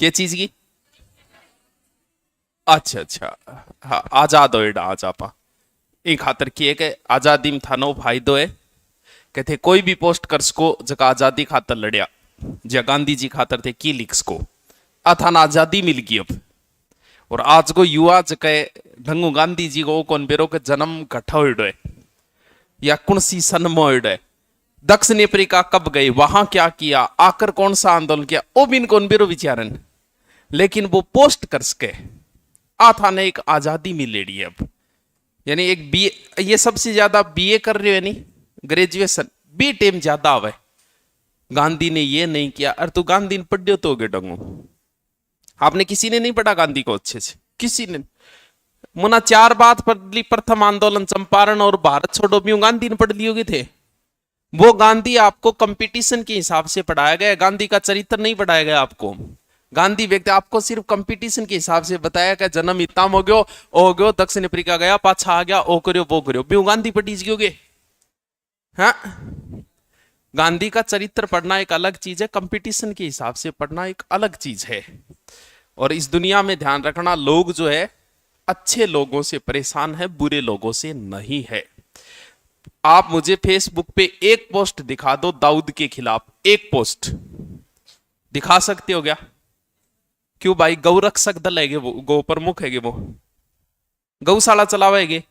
क्या चीज की? अच्छा अच्छा। हाँ, आजाद होएडा आज आपा इन खातर किए के आजादी में थानो फायदो है। कहते कोई भी पोस्ट कर सको जका आजादी खातर लड़या, जे गांधी जी खातर थे की लिख सको। अथान आजादी मिल गई अब। और आज को युवा जके ढंगू गांधी जी को कौन बेरो के जन्म कट्ठा होइडो है या कौन सी सन में होइडो है। दक्षिण अफ्रीका कब गए, वहां क्या किया, आकर कौन सा आंदोलन किया, ओ बिन कौन बेरो विचारन। लेकिन वो पोस्ट कर सके आ था ने एक आजादी मिलेड़ी है अब। यानी एक बी, ये सबसे ज्यादा बीए कर रहे हो नहीं, ग्रेजुएशन बी टेम ज्यादा आवे। गांधी ने ये नहीं किया, अरे तू गांधी ने पढ़ियो तो होगे डंगू। आपने किसी ने नहीं पढ़ा गांधी को अच्छे से, किसी ने। मुना चार बात पढ़ ली, प्रथम आंदोलन चंपारण और भारत छोड़ो भी गांधी ने पढ़ लियोगे थे। वो गांधी आपको कंपटीशन के हिसाब से पढ़ाया गया, गांधी का चरित्र नहीं पढ़ाया गया आपको। गांधी व्यक्ति आपको सिर्फ कंपटीशन के हिसाब से बताया कि जन्म इतना हो गयो दक्षिण अफ्रीका गया पाछा आ गया, ओ करो वो करो, ब्यू गांधी पढ़ी गयोगे। हाँ, गांधी का चरित्र पढ़ना एक अलग चीज है, कंपटीशन के हिसाब से पढ़ना एक अलग चीज है। और इस दुनिया में ध्यान रखना, लोग जो है अच्छे लोगों से परेशान है, बुरे लोगों से नहीं है। आप मुझे फेसबुक पे एक पोस्ट दिखा दो दाऊद के खिलाफ, एक पोस्ट दिखा सकते हो क्या? क्यों भाई, गौ रक्षक दल है वो, गौ प्रमुख है वो, गौशाला चलावेगे।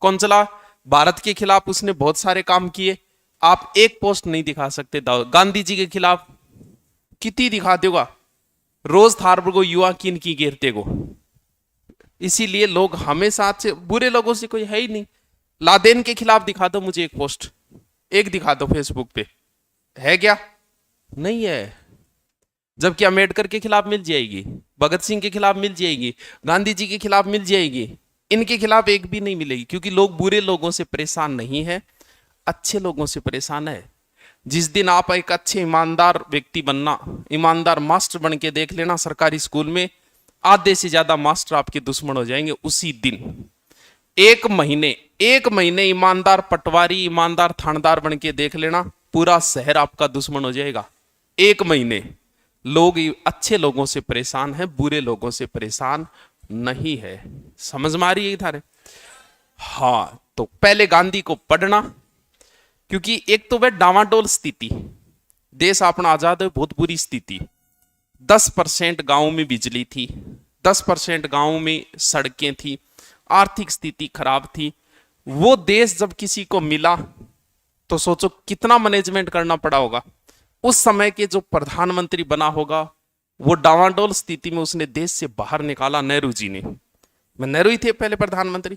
कौन चला? भारत के खिलाफ उसने बहुत सारे काम किए। आप एक पोस्ट नहीं दिखा सकते दाऊद गांधी जी के खिलाफ, कितनी दिखा दोगा? रोज थार को युवा किन की घेरते को। इसीलिए लोग हमेशा अच्छे, बुरे लोगों से कोई है ही नहीं। लादेन के खिलाफ दिखा दो मुझे एक पोस्ट, एक दिखा दो फेसबुक पे, है क्या? नहीं है। जबकि अम्बेडकर के खिलाफ मिल जाएगी, भगत सिंह के खिलाफ मिल जाएगी, गांधी जी के खिलाफ मिल जाएगी, इनके खिलाफ एक भी नहीं मिलेगी। क्योंकि लोग बुरे लोगों से परेशान नहीं है, अच्छे लोगों से परेशान है। जिस दिन आप एक अच्छे ईमानदार व्यक्ति बनना, ईमानदार मास्टर बन के देख लेना, सरकारी स्कूल में आधे से ज्यादा मास्टर आपके दुश्मन हो जाएंगे उसी दिन। एक महीने ईमानदार पटवारी, ईमानदार थानेदार बन के देख लेना, पूरा शहर आपका दुश्मन हो जाएगा। एक महीने। लोग अच्छे लोगों से परेशान है, बुरे लोगों से परेशान नहीं है। समझ में आ रही है थारे? हाँ, तो पहले गांधी को पढ़ना, क्योंकि एक तो वह डावाडोल स्थिति, देश अपना आजाद है, बहुत बुरी स्थिति। 10% गांव में बिजली थी, 10% गांव में सड़कें थी, आर्थिक स्थिति खराब थी। वो देश जब किसी को मिला तो सोचो कितना मैनेजमेंट करना पड़ा होगा। उस समय के जो प्रधानमंत्री बना होगा, वो डावाडोल स्थिति में उसने देश से बाहर निकाला नेहरू जी ने। नेहरू ही थे पहले प्रधानमंत्री।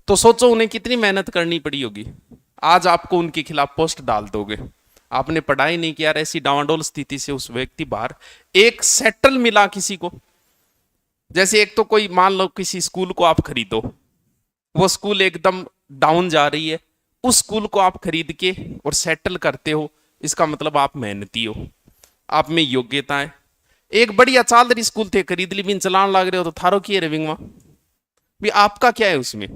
तो सोचो उन्हें कितनी मेहनत करनी पड़ी होगी। आज आपको उनके खिलाफ पोस्ट डाल दोगे, आपने पढ़ाई नहीं किया, ऐसी डावाडोल स्थिति से उस व्यक्ति बाहर, एक सेटल मिला किसी को। जैसे एक तो कोई मान लो किसी स्कूल को आप खरीदो, वो स्कूल एकदम डाउन जा रही है, उस स्कूल को आप खरीद के और सेटल करते हो, इसका मतलब आप मेहनती हो, आप में योग्यता है। एक बढ़िया चालरी स्कूल थे, खरीद ली, बिन चलान लग रहे हो तो थारो की रेविंग में भी आपका क्या है उसमें?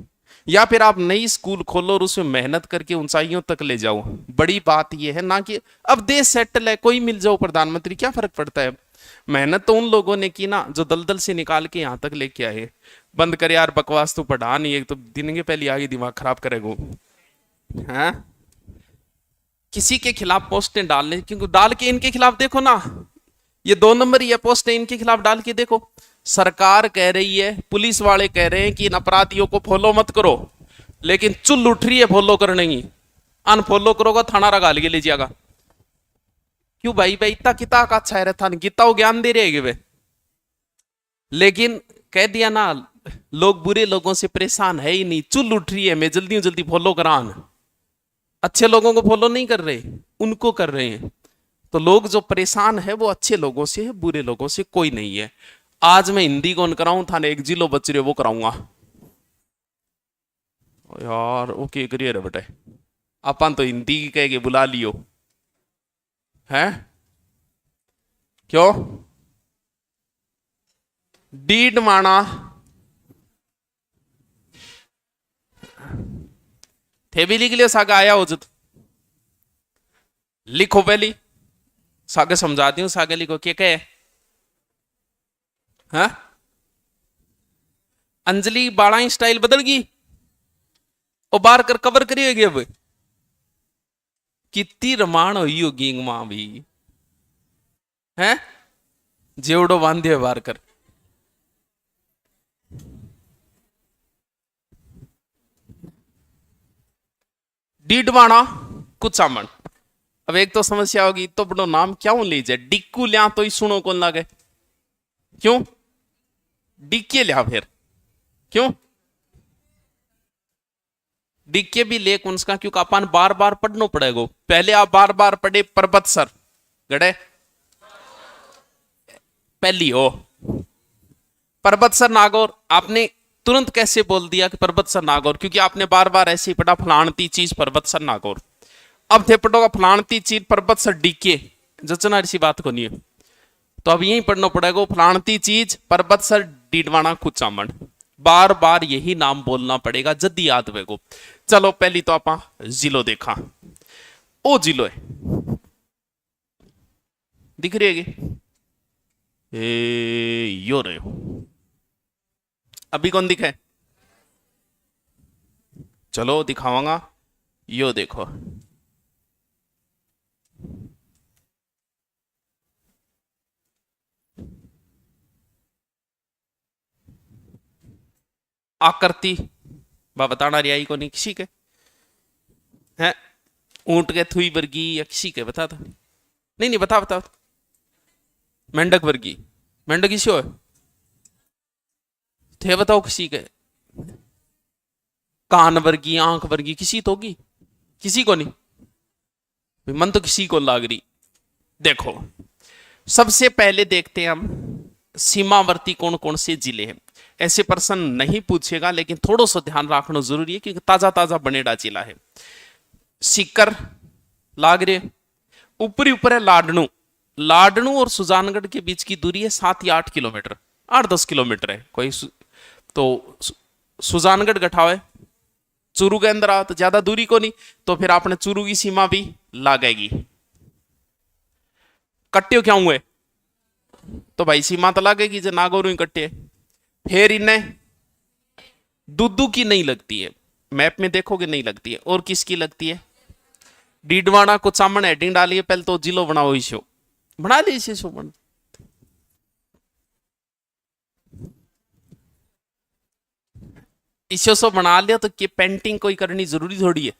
या फिर आप नई स्कूल खोलो और उसमें मेहनत करके ऊंचाइयों तक ले जाओ। बड़ी बात यह है ना कि अब देश सेटल है, कोई मिल जाओ प्रधानमंत्री, क्या फर्क पड़ता है? मेहनत तो उन लोगों ने की ना जो दलदल से निकाल के यहां तक लेके आए। बंद करे यार बकवास, तो पढ़ा नहीं, एक तो दिन के पहले आगे दिमाग खराब करेगा। हाँ, किसी के खिलाफ पोस्टें डालने, क्योंकि डाल के इनके खिलाफ देखो ना, ये 2 नंबर ये पोस्टें इनके खिलाफ डाल के देखो। सरकार कह रही है, पुलिस वाले कह रहे हैं कि इन अपराधियों को फॉलो मत करो, लेकिन चुल उठ रही है फॉलो करने की। अनफॉलो करोगा थाना रगा ले जाएगा। क्यों भाई, भाई इतना किता का अच्छा है था, गीता वो ज्ञान दे रहे वे। लेकिन कह दिया ना, लोग बुरे लोगों से परेशान है ही नहीं, चुल उठ रही है, मैं जल्दी जल्दी फॉलो करान। अच्छे लोगों को फॉलो नहीं कर रहे, उनको कर रहे हैं। तो लोग जो परेशान है वो अच्छे लोगों से है, बुरे लोगों से कोई नहीं है। आज मैं हिंदी कौन कराऊं, थाने एक जिलो बच रहे वो कराऊंगा यार। ओके करिए रे बेटे, अपन तो हिंदी कह के बुला लियो है। क्यों डीड माना थे भी लिख लियो, सागा आया हो जत लिखो, पहली सागे समझाती हूँ, सागे लिखो क्या कहे। हाँ, अंजलि बाड़ा स्टाइल बदल गई और बार कर कवर करी होगी अब। कितनी रमाण हुई होगी मां भी है, जेवड़ो बांधे बार कर। डीडवाणा कुचामन। अब एक तो समस्या होगी, तो बड़ो नाम क्या लीजिए, डिक्कू लिया तो ही सुनो कौन लागे, क्यों डिक्के लिया फिर, क्यों डिक्के भी ले कौन सा, क्योंकि अपन बार बार पढ़ना पड़ेगा। पहले आप बार बार पढ़े पर्वत सर गड़े, पहली हो पर्वत सर नागौर, आपने तुरंत कैसे बोल दिया कि पर्वत सर नागौर, क्योंकि आपने बार बार ऐसे ही पढ़ा फलानती चीज पर्वत सर नागौर। अब थे पढ़ोगा फलानती चीज पर्वत सर डीके, जचना ऐसी बात को नहीं है, तो अब यही पढ़ना पड़ेगा फलानती चीज पर्वत सर डीडवाना कुचामन, बार बार यही नाम बोलना पड़ेगा जल्दी याद वेगो। चलो पहली तो आप जिलो देखा, ओ जिलो है दिख रही है, यो रहे हो, अभी कौन दिखे, चलो दिखाऊंगा, यो देखो, आकृति बा बताना रियाई को नहीं किसी के है, ऊंट के थुई वर्गी या किसी के बता था, नहीं नहीं बता बता, मेंढक वर्गी, मेंढक किसी हो थे बताओ किसी के, कान वर्गी आंख वर्गी किसी तो होगी, किसी को नहीं, मन तो किसी को लाग रही। देखो सबसे पहले देखते हैं हम सीमावर्ती कौन कौन से जिले हैं, ऐसे प्रश्न नहीं पूछेगा लेकिन थोड़ा सा ध्यान रखना जरूरी है क्योंकि ताजा ताजा बनेड़ा जिला है। सीकर लाग रहे, ऊपरी ऊपर है लाडनू, लाडनू और सुजानगढ़ के बीच की दूरी है 7 या 8 किलोमीटर, 8-10 किलोमीटर है कोई तो सुजानगढ़ गठाओ है, चूरू के अंदर आओ तो ज्यादा दूरी को नहीं, तो फिर आपने चूरू की सीमा भी लागेगी। कट्टे क्या हुए तो भाई सीमा तो लागेगी जो नागौर कट्टे, फिर इन्हें दुद्दू की नहीं लगती है, मैप में देखोगे नहीं लगती है, और किसकी लगती है, डीडवाना को सामने हेडिंग डालिए, पहले तो जिलो बनाओ, इशो बना लीजिए, शो बन इशो सो बना लिया तो कि पेंटिंग कोई करनी जरूरी थोड़ी है।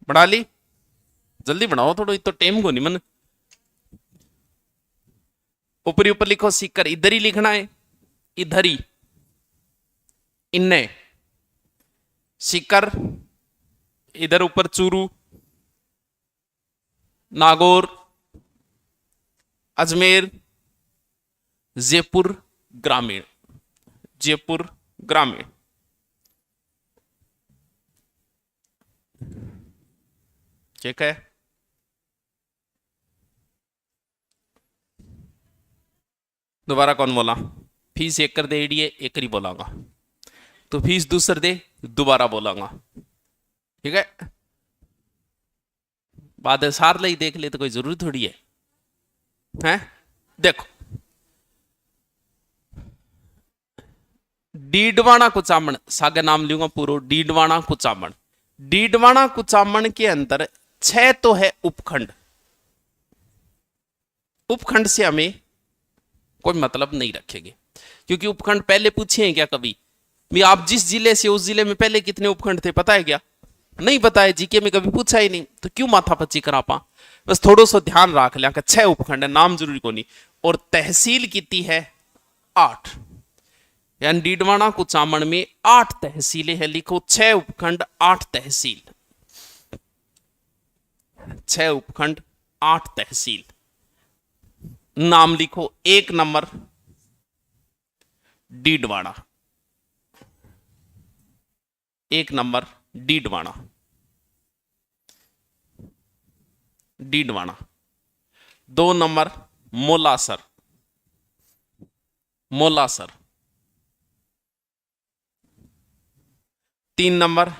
बना ली, जल्दी बनाओ थोड़ा, तो टेम को नहीं मन, ऊपरी ऊपर लिखो सीकर, इधर ही लिखना है, इधर ही इन्ने सीकर, इधर ऊपर चूरू, नागौर, अजमेर, जयपुर ग्रामीण, जयपुर ग्रामीण, ठीक है। दोबारा कौन बोला, फीस एक कर दे एडिए, एक ही बोलांगा, तो फीस दूसर दे दोबारा बोलांगा, ठीक है। बाद सार ले देख ले तो कोई जरूरी थोड़ी है, हैं? देखो डीडवाना कुचामन, सागे नाम लूंगा पूरा, डीडवाना कुचामन, डीडवाना कुचामन के अंदर 6 तो है उपखंड, उपखंड से हमें कोई मतलब नहीं रखेंगे क्योंकि उपखंड पहले पूछे हैं क्या कभी भी, आप जिस जिले से उस जिले में पहले कितने उपखंड थे पता है क्या, नहीं पता है, जीके में कभी पूछा ही नहीं, तो क्यों माथा पच्ची करा पा, बस थोड़ा सा ध्यान रख लिया कि 6 उपखंड है, नाम जरूरी को नहीं, और तहसील कितनी है 8, यानी डीडवाना कुचामन में 8 तहसीलें हैं, लिखो 6 उपखंड 8 तहसील, 6 उपखंड 8 तहसील, नाम लिखो, 1 number Didwana, 1 number Didwana, Didwana, 2 number Molasar, Molasar, 3 number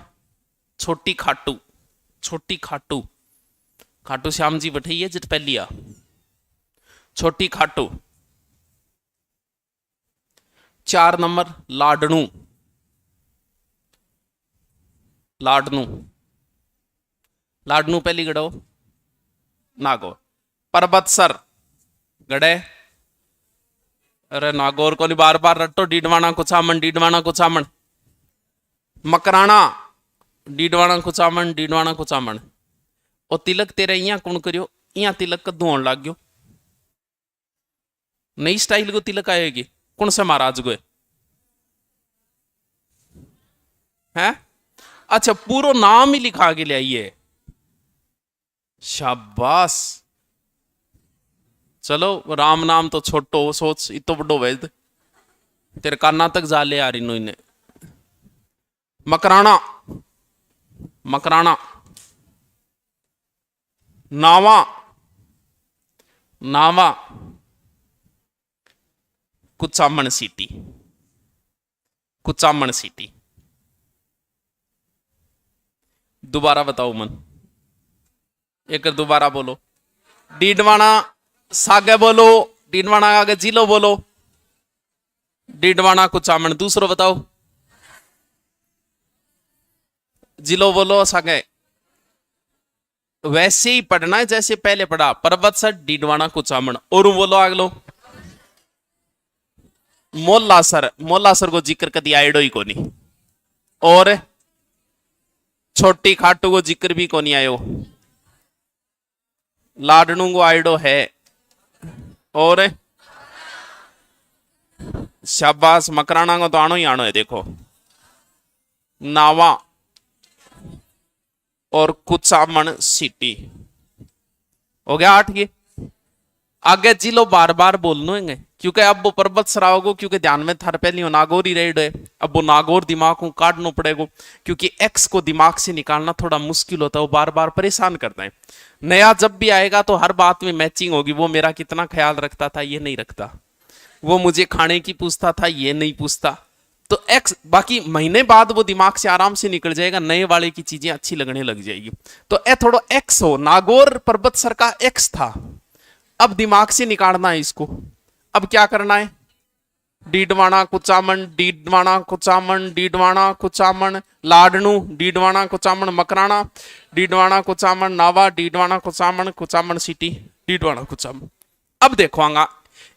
Chhoti Khatu, छोटी खाटू, खाटू श्याम जी बैठिए जित पहलिया, छोटी खाटू। 4 नंबर लाडनू, लाडनू, लाडनू पहली गड़ो नागौर। परबतसर गड़े, अरे नागौर को नहीं बार बार रटो, डीडवाना कुचामन, डीडवाना कुचामन। मकराना, डीडवाना कुचामन, डीडवाना कुचामन। और तिलक तेरे इं कौन करियो, इं तिलक कद्दू होने लग गयो, नई स्टाइल को तिलक आएगी, कौन से महाराज को है? अच्छा पूरा नाम ही लिखा के ले आइए, शाबाश। चलो राम नाम तो छोटो सोच, इतो बड़ो वैद तेरे काना तक जा ले आ रही नो इन्हें। मकराना, मकराना। नावा, नावा। Kuchaman city, Kuchaman city. दोबारा बताओ मन, एक दोबारा बोलो। डीडवाना सागे बोलो, डीडवाना आगे जिलो बोलो, डीडवाना कुचामन। दूसरो बताओ, जिलो बोलो सागे। वैसे ही पढ़ना है जैसे पहले पढ़ा, परबतसर, डीडवाना, कुचामन। और बोलो अगलो, मोल्लासर, मोल्लासर को जिक्र कदी आयडो ही कोनी, और छोटी खाटू को जिक्र भी कोनी आयो, लाडनू को आयडो है, और शाबाश मकराना को तो आनो ही आनो है। देखो नावा और कुचामन सिटी हो गया 8। ये आगे जिलो बार बार बोलनो है, क्योंकि अब वो पर्वत सराओगो, क्योंकि ध्यान में थार पहली नागौर ही रेड है। अब वो नागौर दिमाग को काटना पड़ेगा, क्योंकि एक्स को दिमाग से निकालना थोड़ा मुश्किल होता है, वो बार बार परेशान करता है। नया जब भी आएगा तो हर बात में मैचिंग होगी। वो मेरा कितना ख्याल रखता था ये नहीं रखता, वो मुझे खाने की पूछता था ये नहीं पूछता, तो एक्स बाकी महीने बाद वो दिमाग से आराम से निकल जाएगा, नए वाले की चीजें अच्छी लगने लग जाएगी। तो ए थोड़ा एक्स हो, नागौर पर्वत सर का एक्स था, अब दिमाग से निकालना है इसको। अब क्या करना है, डीडवाना कुचामन, डीडवाना कुचामन, डीडवाना कुचामन, लाडनू, डीडवाना कुचामन, मकराना, डीडवाना कुचामन, नावा, डीडवाना कुचामन, कुचामन सिटी, डीडवाना कुचामन। अब देखो आंगा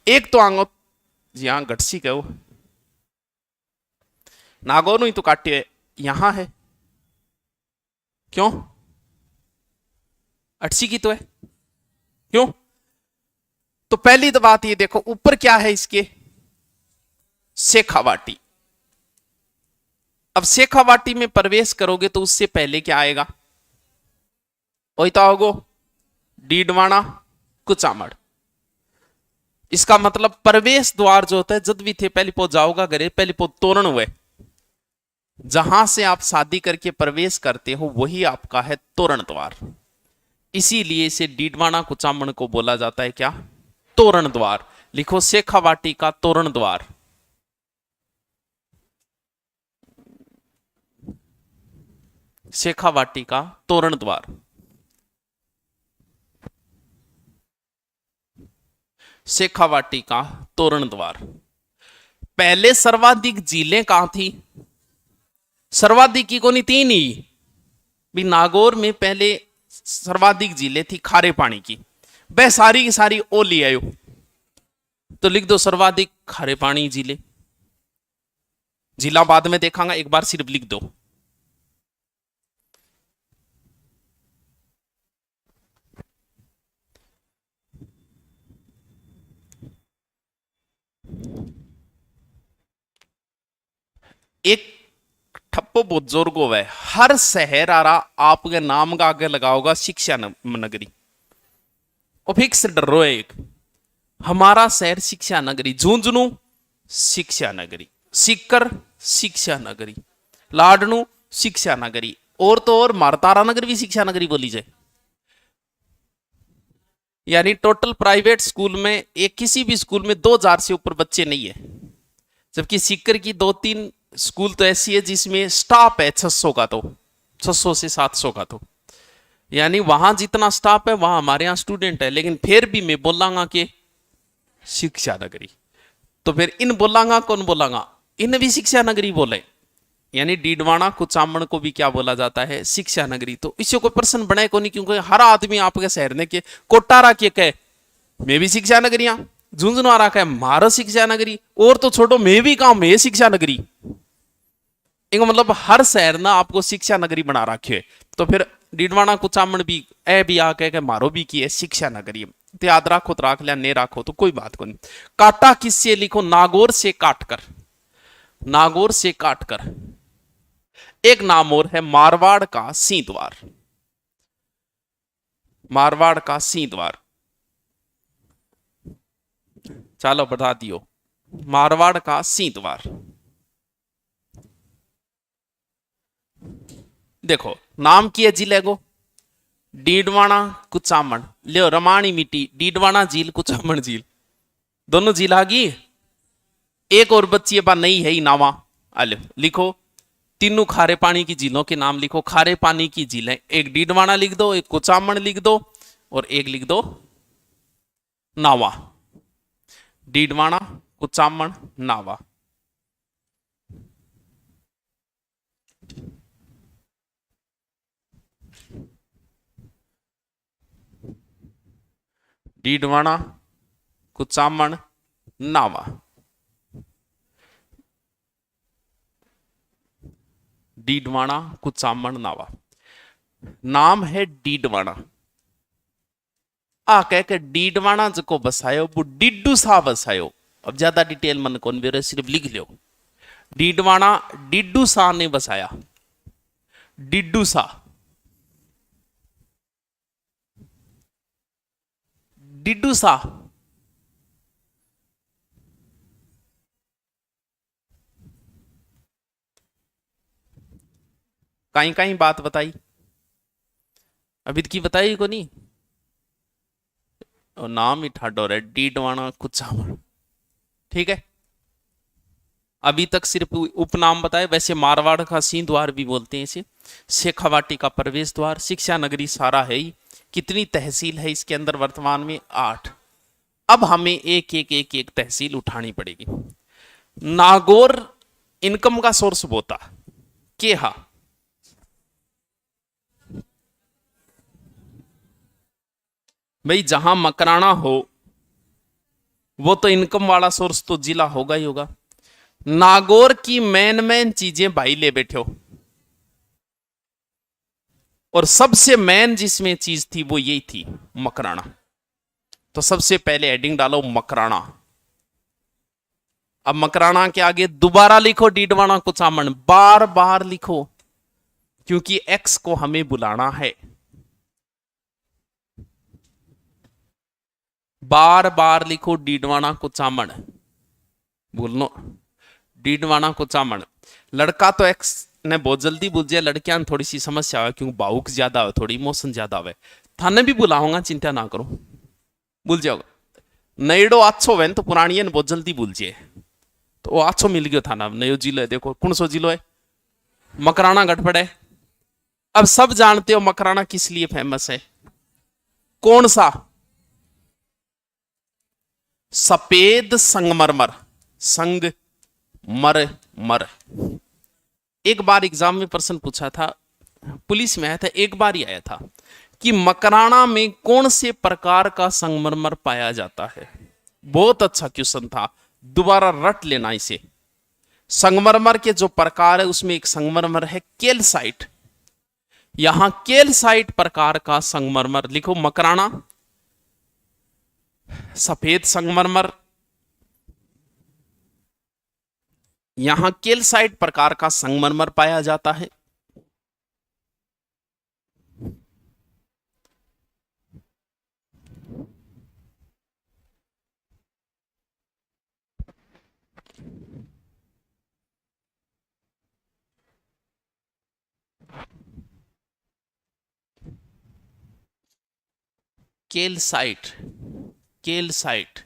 एक तो आंगो जी हाँ गटसी कहो, नागौर ही तो काटे यहां है, क्यों अटसी की तो है, क्यों? तो पहली तो बात ये देखो ऊपर क्या है इसके, शेखावाटी। अब शेखावाटी में प्रवेश करोगे तो उससे पहले क्या आएगा, ओइता होगो डीडवाना कुचामन। इसका मतलब प्रवेश द्वार जो होता है, जब भी थे पहले पो जाओगा घरे, पहले पो तोरण हुए, जहां से आप शादी करके प्रवेश करते हो वही आपका है तोरण द्वार। इसीलिए इसे डीडवाना कुचामन को बोला जाता है क्या, तोरण द्वार। लिखो शेखावाटी का तोरण द्वार, शेखावाटी का तोरण द्वार। शेखावाटी का तोरण द्वार। पहले सर्वाधिक झीलें कहां थी, सर्वाधिक की कोनी तीन ही भी, नागौर में पहले सर्वाधिक झीलें थी खारे पानी की, वह सारी की सारी ओ ले आयो, तो लिख दो सर्वाधिक खारे पानी झीलें। जिला बाद में देखांगा, एक बार सिर्फ लिख दो। एक ठप्पो बहुत जोर को है, हर शहर आ रहा आपके नाम का आगे लगाओगा शिक्षा नगरी, और फिक्स डरो एक हमारा शहर शिक्षा नगरी, झुंझुनू शिक्षा नगरी, सीकर शिक्षा नगरी, लाडनू शिक्षा नगरी, और तो और मारतारा नगर भी शिक्षा नगरी बोली जाए। यानी टोटल प्राइवेट स्कूल में एक किसी भी स्कूल में 2000 से ऊपर बच्चे नहीं है, जबकि सीकर की 2-3 स्कूल तो ऐसी है जिसमें स्टाफ है 600 का, तो 600 से 700 का, तो यानी वहां जितना स्टाफ है वहां हमारे यहाँ स्टूडेंट है, लेकिन फिर भी मैं बोलांगा कि शिक्षा नगरी। तो फिर इन बोलांगा कौन बोलांगा, इन भी शिक्षा नगरी बोले, यानी डीडवाना कुचामन को भी क्या बोला जाता है, शिक्षा नगरी। तो इससे कोई प्रश्न बने को नहीं, क्योंकि हर आदमी आपके शहर ने के कोटारा के कहे मैं भी शिक्षा नगरी, हाँ झुंझुनवारा कहे मारो शिक्षा नगरी, और तो छोड़ो मैं भी कहूं मैं शिक्षा नगरी। एक मतलब हर शहर ना आपको शिक्षा नगरी बना रखे है। तो फिर डीडवाना कुचामन भी ए भी आ कह मारो भी की है शिक्षा नगरी। तो याद राखो तो राख लिया, नहीं राखो तो कोई बात को नहीं। काटा किससे लिखो, नागौर से काटकर, नागौर से काटकर। एक नाम और है मारवाड़ का सींदवार, मारवाड़ का सींदवार। चलो बता दियो, मारवाड़ का सींदवार। देखो नाम की है जिले को, डीडवाना कुचामन, लियो रमाणी मिट्टी, डीडवाना झील कुचामन झील, दोनों झील आ गई। एक और बच्ची है नई है ही नावा, अले लिखो तीनों खारे पानी की झीलों के नाम लिखो, खारे पानी की झीलें, एक डीडवाना लिख दो, एक कुचामन लिख दो, और एक लिख दो नावा। डीडवाना कुचामन नावा। डीडवाना कुचामन नावा। डीडवाना कुचामन नावा। नाम है डीडवाना। आ कह के डीडवाना जो बसायो वो डिड्डू सा बसायो। अब ज्यादा डिटेल मन कौन भी सिर्फ लिख लो, डीडवाना डिड्डू सा ने बसाया, डिड्डू सा, डिड्डू सा। कहीं कहीं बात बताई, अभी की बताई को नहीं, और नाम ही ठाडो है डीडवाना कुचामन। ठीक है, अभी तक सिर्फ उपनाम बताए, वैसे मारवाड़ का सिंह द्वार भी बोलते हैं इसे, शेखावाटी का प्रवेश द्वार, शिक्षा नगरी सारा है ही। कितनी तहसील है इसके अंदर वर्तमान में, 8। अब हमें एक एक एक एक तहसील उठानी पड़ेगी। नागौर इनकम का सोर्स बोता के हा, भाई जहां मकराना हो वो तो इनकम वाला सोर्स तो जिला होगा ही होगा। नागौर की मेन मेन चीजें भाई ले बैठे हो, और सबसे मेन जिसमें चीज थी वो यही थी, मकराना। तो सबसे पहले हेडिंग डालो मकराना। अब मकराना के आगे दोबारा लिखो डीडवाना कुचामन, बार बार लिखो, क्योंकि एक्स को हमें बुलाना है, बार बार लिखो डीडवाना कुचामन, बोलनो डीडवाना कुचामन। लड़का तो एक्स ने बहुत जल्दी बुझ जाए, लड़कियां ने थोड़ी सी समस्या है, क्योंकि भावुक ज्यादा है, थोड़ी इमोशन ज्यादा है। थाने भी बुलाऊंगा, चिंता ना करो, भूल जाओगे। नईडो आछो वैन तो पुरानी बहुत जल्दी भूल जाए, तो वो आछो मिल गयो थाना नयो जिलो है। देखो कौन सो जिलो है, मकराना गढ़पड़ है। अब सब जानते हो मकराना किस लिए फेमस है, कौन सा, सफेद संगमरमर, संग मर मर। एक बार एग्जाम में प्रश्न पूछा था, पुलिस में आया था, एक बार ही आया था कि मकराना में कौन से प्रकार का संगमरमर पाया जाता है। बहुत अच्छा क्वेश्चन था, दोबारा रट लेना इसे। संगमरमर के जो प्रकार है उसमें एक संगमरमर है केलसाइट, यहां केलसाइट प्रकार का संगमरमर लिखो, मकराना सफेद संगमरमर, यहां केलसाइट प्रकार का संगमरमर पाया जाता है। केलसाइट, केलसाइट,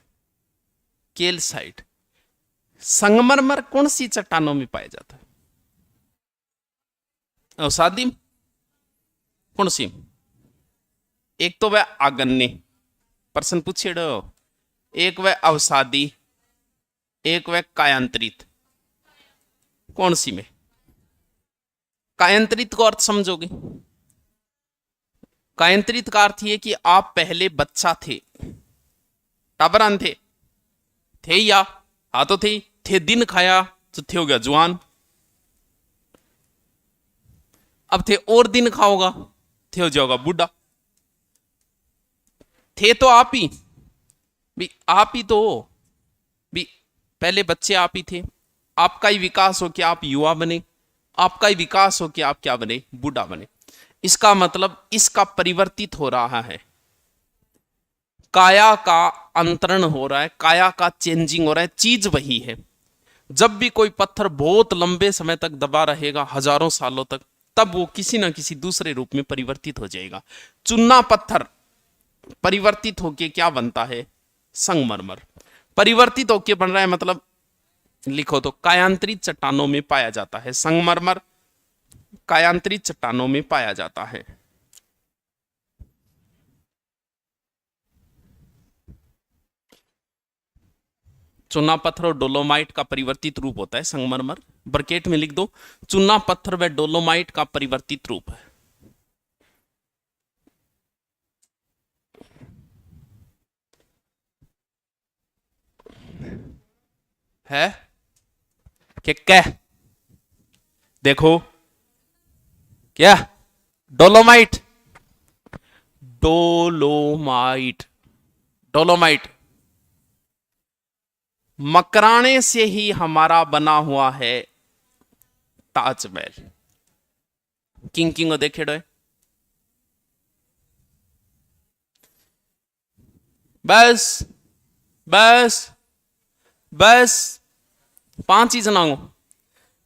केलसाइट। संगमरमर कौन सी चट्टानों में पाया जाता है? अवसादी कौन सी? एक तो वह आगन्य, प्रश्न पूछे डो, एक वह अवसादी, एक वह कायांतरित। कौन सी में? कायांतरित को अर्थ समझोगे? कायांतरित का अर्थ यह कि आप पहले बच्चा थे, टाबरान थे या हाँ तो थे दिन खाया तो थे हो गया जवान, अब थे और दिन खाओगा थे हो जाओगा बूढ़ा। थे तो आप ही भी, आप ही तो हो भी, पहले बच्चे आप ही थे, आपका ही विकास हो कि आप युवा बने, आपका ही विकास हो कि आप क्या बने, बूढ़ा बने। इसका मतलब इसका परिवर्तित हो रहा है, काया का अंतरण हो रहा है, काया का चेंजिंग हो रहा है, चीज वही है। जब भी कोई पत्थर बहुत लंबे समय तक दबा रहेगा, हजारों सालों तक, तब वो किसी ना किसी दूसरे रूप में परिवर्तित हो जाएगा। चुन्ना पत्थर परिवर्तित होके क्या बनता है? संगमरमर। परिवर्तित होके बन रहा है मतलब लिखो तो कायांतरित चट्टानों में पाया जाता है। संगमरमर कायांतरित चट्टानों में पाया जाता है। चुना पत्थर और डोलोमाइट का परिवर्तित रूप होता है संगमरमर। ब्रैकेट में लिख दो, चुना पत्थर व डोलोमाइट का परिवर्तित रूप है क्या? देखो क्या? डोलोमाइट, डोलोमाइट, डोलोमाइट मकराने से ही हमारा बना हुआ है ताजमहल। किंग किंग देखे डो, बस बस बस 5 ही जनाओ,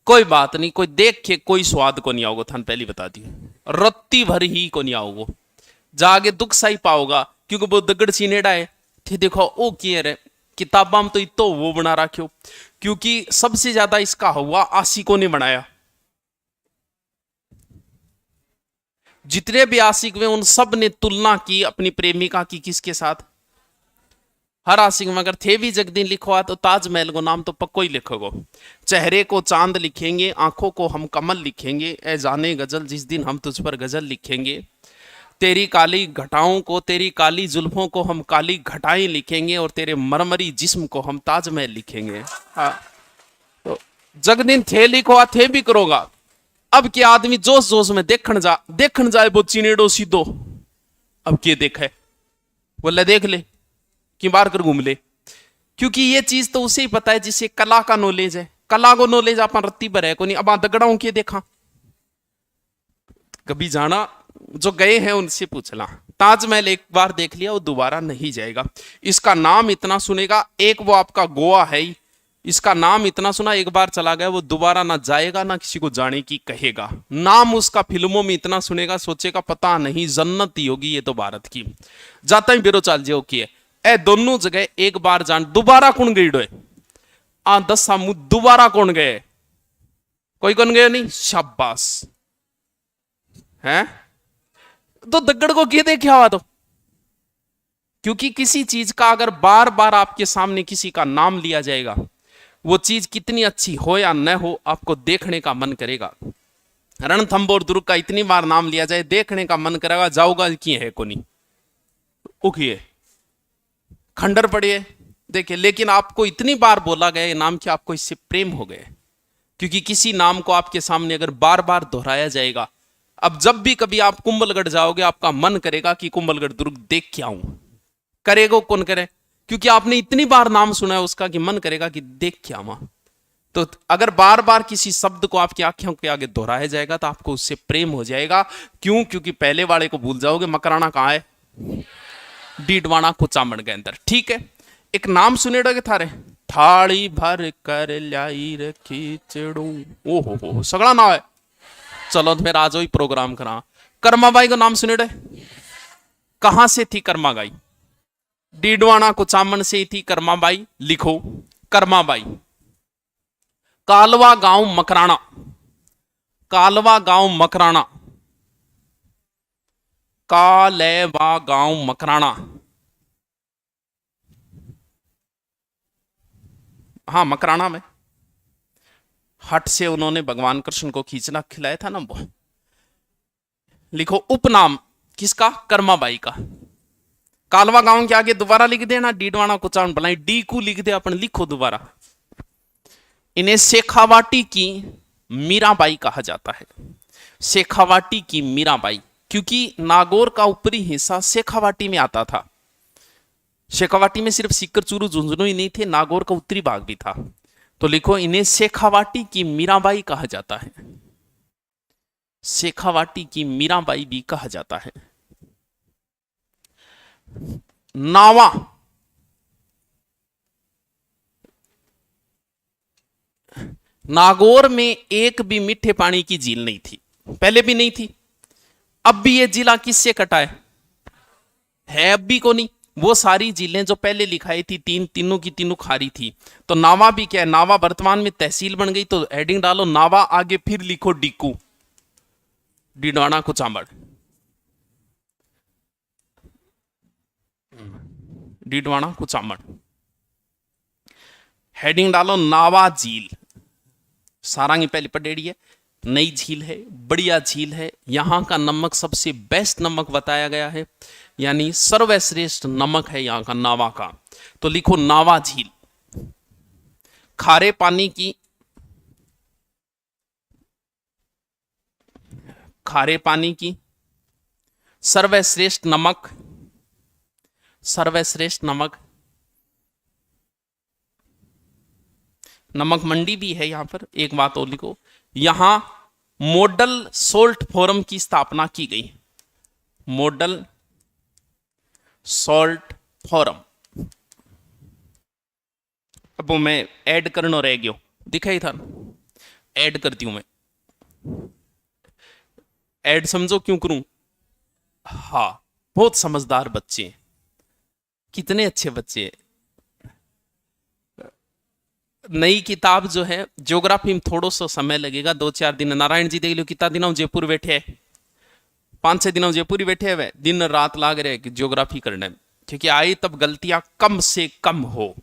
कोई बात नहीं, कोई देख के कोई स्वाद को नहीं आओगे, थान पहली बता दी, रत्ती भर ही को नहीं आओगे, जागे दुख सही पाओगा, क्योंकि वो दगड़ सीनेड़ा है। थे देखो ओ किए रे किताबा में तो इतो वो बना रखो, क्योंकि सबसे ज्यादा इसका हुआ आशिकों ने बनाया। जितने भी आशिक हुए उन सब ने तुलना की अपनी प्रेमिका की किसके साथ? हर आशिक में अगर थे भी जगदीन लिखवा तो ताजमहल को नाम तो पक्को ही लिखोगो। चेहरे को चांद लिखेंगे, आंखों को हम कमल लिखेंगे, ए जाने गजल जिस दिन हम तुझ पर गजल लिखेंगे, तेरी काली घटाओं को, तेरी काली जुल्फों को हम काली घटाएं लिखेंगे, और तेरे मरमरी जिस्म को हम ताजमहल लिखेंगे। हाँ तो जगदीन थे लिखवा थे भी करोगा। अब के आदमी जोश जोश में देखण जाए वो चिनेडो सीधो, अब के देखे बोले देख ले कि बार कर घूम ले, क्योंकि ये चीज तो उसे ही पता है जिसे कला का नॉलेज है। कला को नॉलेज आप रत्ती पर है को नहीं। अब दगड़ाओं के देखा कभी जाना, जो गए हैं उनसे पूछना। ताजमहल एक बार देख लिया वो दोबारा नहीं जाएगा। इसका नाम इतना सुनेगा, एक वो आपका गोवा है ही, इसका नाम इतना सुना, एक बार चला गया वो दोबारा ना जाएगा ना किसी को जाने की कहेगा। नाम उसका फिल्मों में इतना सुनेगा, सोचेगा पता नहीं जन्नत ही होगी ये तो भारत की। जाता ही बेरो चाल जे की है ए दोनों जगह एक बार जान, दोबारा कौन गई डोए आ 10 सामू दोबारा कौन गए? कोई कौन गए नहीं, शाबाश है। तो दगड़ को क्या देखा हुआ? तो क्योंकि किसी चीज का अगर बार बार आपके सामने किसी का नाम लिया जाएगा, वो चीज कितनी अच्छी हो या न हो आपको देखने का मन करेगा। रणथंबोर दुर्ग का इतनी बार नाम लिया जाए, देखने का मन करेगा, जाओगा की है को नहीं उखिए खंडर पड़े देखे। लेकिन आपको इतनी बार बोला गया ये नाम कि आपको इससे प्रेम हो गए, क्योंकि किसी नाम को आपके सामने अगर बार बार दोहराया जाएगा। अब जब भी कभी आप कुंभलगढ़ जाओगे, आपका मन करेगा कि कुंभलगढ़ दुर्ग देख के आऊं। करेगा कौन करे? क्योंकि आपने इतनी बार नाम सुना है उसका कि मन करेगा कि देख के आवा। तो अगर बार बार किसी शब्द को आपकी आंखों के आगे दोहराया जाएगा तो आपको उससे प्रेम हो जाएगा। क्यों? क्योंकि पहले वाले को भूल जाओगे। मकराना कहाँ है? डीडवाना कुचामण के अंदर। ठीक है, एक नाम सुनेडो के थारे, थाली भर कर लाई रे खींचड़ू, ओहो सगड़ा नाम है। चलो तो फिर आज ही प्रोग्राम करा। कर्माबाई को नाम सुनेडो, कहां से थी कर्माबाई? डीडवाना कुचामण से थी कर्माबाई। लिखो कर्माबाई। कालवा गांव मकराना, कालवा गांव मकराना, कालेवा गांव मकराना। हाँ मकराना में हट से उन्होंने भगवान कृष्ण को खींचना खिलाया था ना वो। लिखो उपनाम किसका, कर्माबाई का। कालवा गांव के आगे दोबारा लिख देना डीडवाना कुचारण भलाई, डी को लिख दे अपन, लिखो दोबारा। इन्हें शेखावाटी की मीराबाई कहा जाता है, शेखावाटी की मीराबाई, क्योंकि नागौर का ऊपरी हिस्सा शेखावाटी में आता था। शेखावाटी में सिर्फ सीकर चूरू झुंझुनू ही नहीं थे, नागौर का उत्तरी भाग भी था। तो लिखो इन्हें शेखावाटी की मीराबाई कहा जाता है, शेखावाटी की मीराबाई भी कहा जाता है। नावा, नागौर में एक भी मीठे पानी की झील नहीं थी, पहले भी नहीं थी। अब भी ये जिला किससे कटा है अब भी को नहीं। वो सारी झीलें जो पहले लिखाई थी तीनों की तीनों खारी थी। तो नावा भी क्या है, नावा वर्तमान में तहसील बन गई, तो हेडिंग डालो नावा, आगे फिर लिखो डीकू, डीडवाना कुचामड़, डीडवाना कुचामड़। हेडिंग डालो नावा झील, सारंगी पहले पडेड़ी है, नई झील है, बढ़िया झील है, यहां का नमक सबसे बेस्ट नमक बताया गया है, यानी सर्वश्रेष्ठ नमक है यहां का नावा का। तो लिखो नावा झील। खारे पानी की, खारे पानी की सर्वश्रेष्ठ नमक, सर्वश्रेष्ठ नमक, नमक मंडी भी है यहां पर। एक बात और लिखो, यहां मॉडल सोल्ट फोरम की स्थापना की गई, मॉडल सॉल्ट फोरम। अब मैं ऐड करना रह गयो, दिखाई था, ऐड करती हूं मैं। ऐड समझो क्यों करूं, हाँ बहुत समझदार बच्चे, कितने अच्छे बच्चे। नई किताब जो है ज्योग्राफी में थोड़ा सा समय लगेगा, 2-4 दिन। नारायण जी देख लो कितना दिनों जयपुर बैठे है, 5-6 दिनों जयपुर ही बैठे हुए, दिन रात लाग रहे कि ज्योग्राफी करने में, क्योंकि आई तब गलतियां कम से कम हो।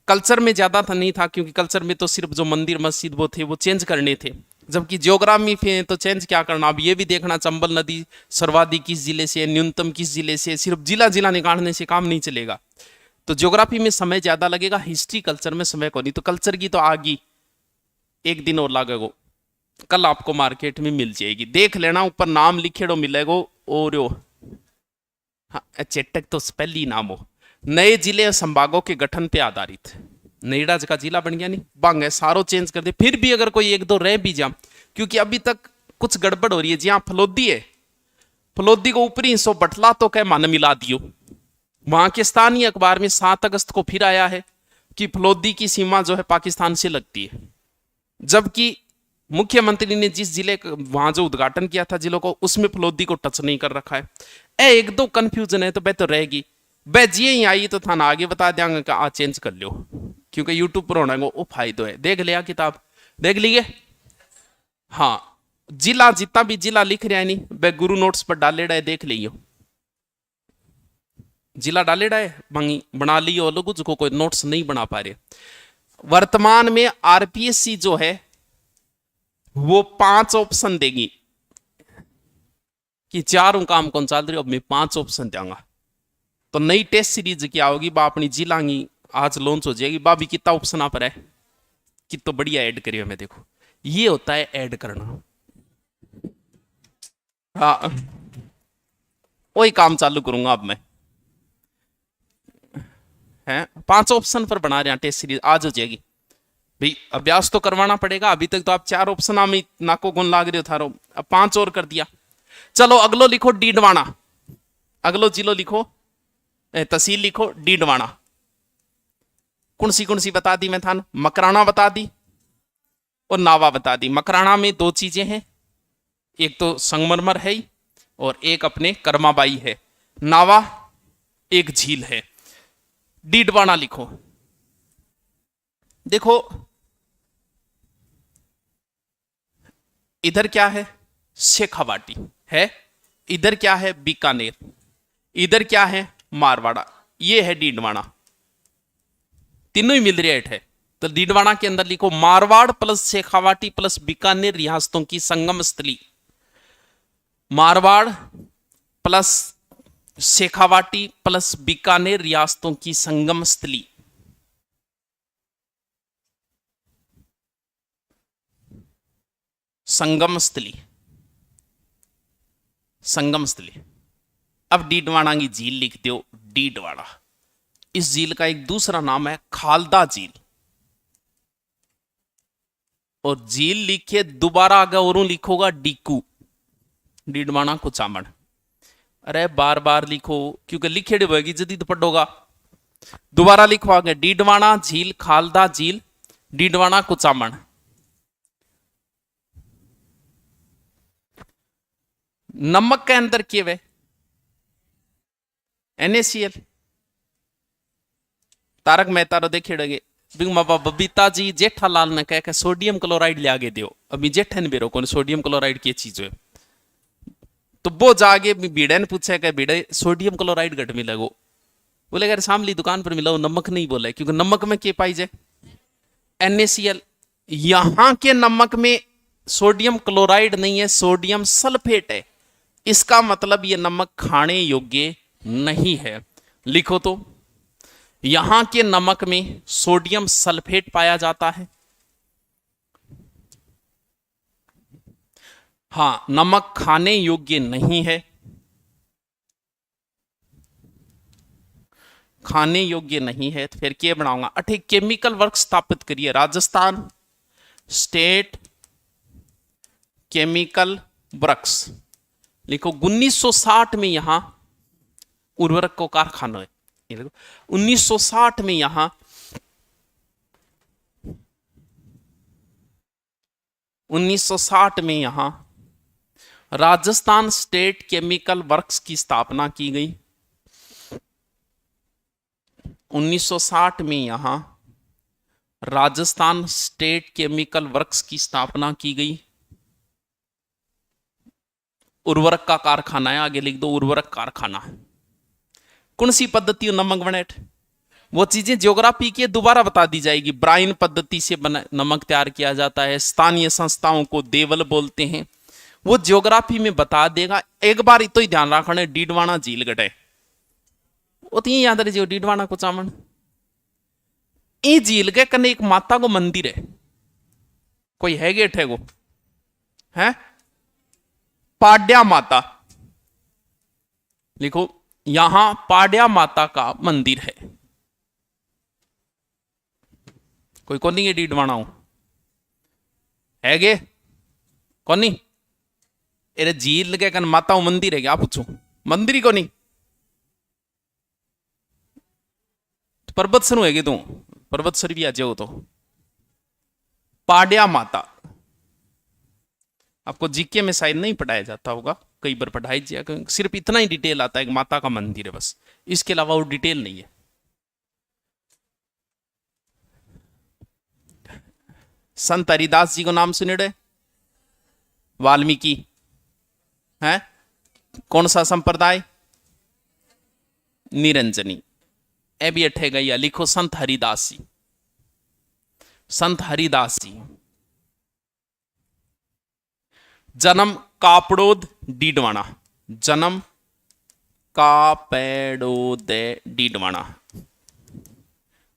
कल्चर में ज्यादा था नहीं था, क्योंकि कल्चर में तो सिर्फ जो मंदिर मस्जिद वो थे वो चेंज करने थे, जबकि ज्योग्राफी में तो चेंज क्या करना। अब ये भी देखना चंबल नदी सर्वाधिक किस जिले से, न्यूनतम किस जिले से, सिर्फ जिला जिला निकालने से काम नहीं चलेगा। तो ज्योग्राफी में समय ज्यादा लगेगा, हिस्ट्री कल्चर में समय को नहीं। तो कल्चर की तो आगे एक दिन और लागेगा, कल आपको मार्केट में मिल जाएगी, देख लेना, ऊपर नाम लिखेड़ो मिलेगा। और हाँ चेटक तो पहली नाम हो। नए जिले और संभागों के गठन पे आधारित, नैड़ा का जिला बन गया नहीं, बांग है सारो चेंज कर दे। फिर भी अगर कोई एक दो रह भी जा, क्योंकि अभी तक कुछ गड़बड़ हो रही है। जी हाँ फलोदी है, फलोदी को ऊपरी हिस्सों बटला तो कह मन मिला दियो। वहां के स्थानीय अखबार में 7 अगस्त को फिर आया है कि फलोदी की सीमा जो है पाकिस्तान से लगती है, जबकि मुख्यमंत्री ने जिस जिले वहां जो उद्घाटन किया था जिलों को, उसमें फलोदी को टच नहीं कर रखा है। एक दो कंफ्यूजन है तो बेहतर रहेगी, वह जी ही आई तो था ना आगे बता देंगे कि आ चेंज कर लो, क्योंकि यूट्यूब पर होना वो फायदो है। देख लिया किताब, देख लिए, हाँ जिला जितना भी जिला लिख रहा है नहीं वह गुरु नोट्स पर डालेड़ा है, देख लियो जिला डालेड़ा है, मंगी बना लियो लोग जो कोई नोट्स नहीं बना पा रहे। वर्तमान में आरपीएससी जो है वो 5 ऑप्शन देगी कि 4 काम कौन चल रही, अब मैं 5 ऑप्शन दूंगा। तो नई टेस्ट सीरीज क्या होगी, बा अपनी जिला की आज लॉन्च हो जाएगी, बा भी कितना ऑप्शन आ पर है, कितना बढ़िया ऐड करियो। मैं देखो ये होता है ऐड करना, हाँ वही काम चालू करूंगा अब मैं। है 5 ऑप्शन पर बना रहे हैं टेस्ट सीरीज, आज हो जाएगी भाई, अभ्यास तो करवाना पड़ेगा। अभी तक तो आप 4 ऑप्शन में नाको गुण लाग रहे हो थारो, अब 5 और कर दिया। चलो अगलो लिखो डीडवाना, अगलो जिलो लिखो, तहसील लिखो डीडवाना। कौन सी बता दी मैं थान, मकराना बता दी और नावा बता दी। मकराना में 2 चीजें हैं, एक तो संगमरमर है और एक अपने कर्माबाई है। नावा एक झील है। डीडवाना लिखो, देखो इधर क्या है, शेखावाटी है, इधर क्या है, बीकानेर, इधर क्या है, मारवाड़ा, ये है डीडवाना, तीनों ही मिल रेट है। तो डीडवाना के अंदर लिखो मारवाड़ प्लस शेखावाटी प्लस बीकानेर रियासतों की संगम स्थली, मारवाड़ प्लस शेखावाटी प्लस बीकानेर रियासतों की संगम स्थली। संगम स्थली, संगम स्थली। अब डीडवाना की झील लिख दो, डीडवाना। इस झील का एक दूसरा नाम है खालदा झील। और झील लिखे दोबारा आगे और लिखोगा डीकू, डीडवाना कुचामन। अरे बार बार लिखो क्योंकि लिखे होगी जदीद पढ़ोगा। दोबारा लिखो आगे, डीडवाना झील, खालदा झील, डीडवाना कुचामन। नमक के अंदर क्या है, NaCl। तारक मेहता रो देखे बबीता जी जेठालाल ने कह के सोडियम क्लोराइड ले आगे दियो। अभी जेठे ने बेरो कौन सोडियम क्लोराइड की चीज है। तो वो जागे भीड़े ने पूछे कि भीड़े सोडियम क्लोराइड घट मिलेगो। बोले अगर सामली दुकान पर मिला वो नमक नहीं बोला है, क्योंकि नमक में क्या पाई जाए, NaCl। यहां के नमक में सोडियम क्लोराइड नहीं है, सोडियम सल्फेट है। इसका मतलब ये नमक खाने योग्य नहीं है। लिखो तो, यहां के नमक में सोडियम सल्फेट पाया जाता है। हां, नमक खाने योग्य नहीं है, खाने योग्य नहीं है। तो फिर क्या बनाऊंगा, अठे केमिकल वर्क स्थापित करिए, राजस्थान स्टेट केमिकल वर्क्स। लिखो 1960 में यहां उर्वरक को कारखाना है। 1960 में यहां 1960 में यहां राजस्थान स्टेट केमिकल वर्क्स की स्थापना की गई। 1960 में यहां राजस्थान स्टेट केमिकल वर्क्स की स्थापना की गई। उर्वरक का कारखाना है, आगे लिख दो उर्वरक कारखाना। कौन सी पद्धति नमक बने, वो चीजें ज्योग्राफी की दोबारा बता दी जाएगी। ब्राइन पद्धति से नमक तैयार किया जाता है, स्थानीय संस्थाओं को देवल बोलते हैं, वो ज्योग्राफी में बता देगा। एक बार तो ही ध्यान रखना, डीडवाना झील गटे वो तो याद रही, डीडवाना कुचामन। ये झील के कने एक माता को मंदिर है, कोई है गेठे को है, पाड्या माता। लिखो यहां पाड्या माता का मंदिर है। कोई कौन नहीं है डीडवाना हो है गे, कौन नहीं। अरे झील के कन माता मंदिर है क्या, पूछो मंदिर ही को नहीं। तो पर्वत सर है तू, पर्वत सर भी आ जाओ। तो पाड्या माता आपको जीके में शायद नहीं पढ़ाया जाता होगा, कई बार पढ़ाई जाएगा। सिर्फ इतना ही डिटेल आता है कि माता का मंदिर है, बस इसके अलावा वो डिटेल नहीं है। संत हरिदास जी को नाम सुने, वाल्मीकि है, कौन सा संप्रदाय, निरंजनी। ए भी अठे गई, लिखो संत हरिदास जी। संत हरिदास जी जन्म कापड़ोद डीडवाना, जन्म कापेड़ोद डीडवाना,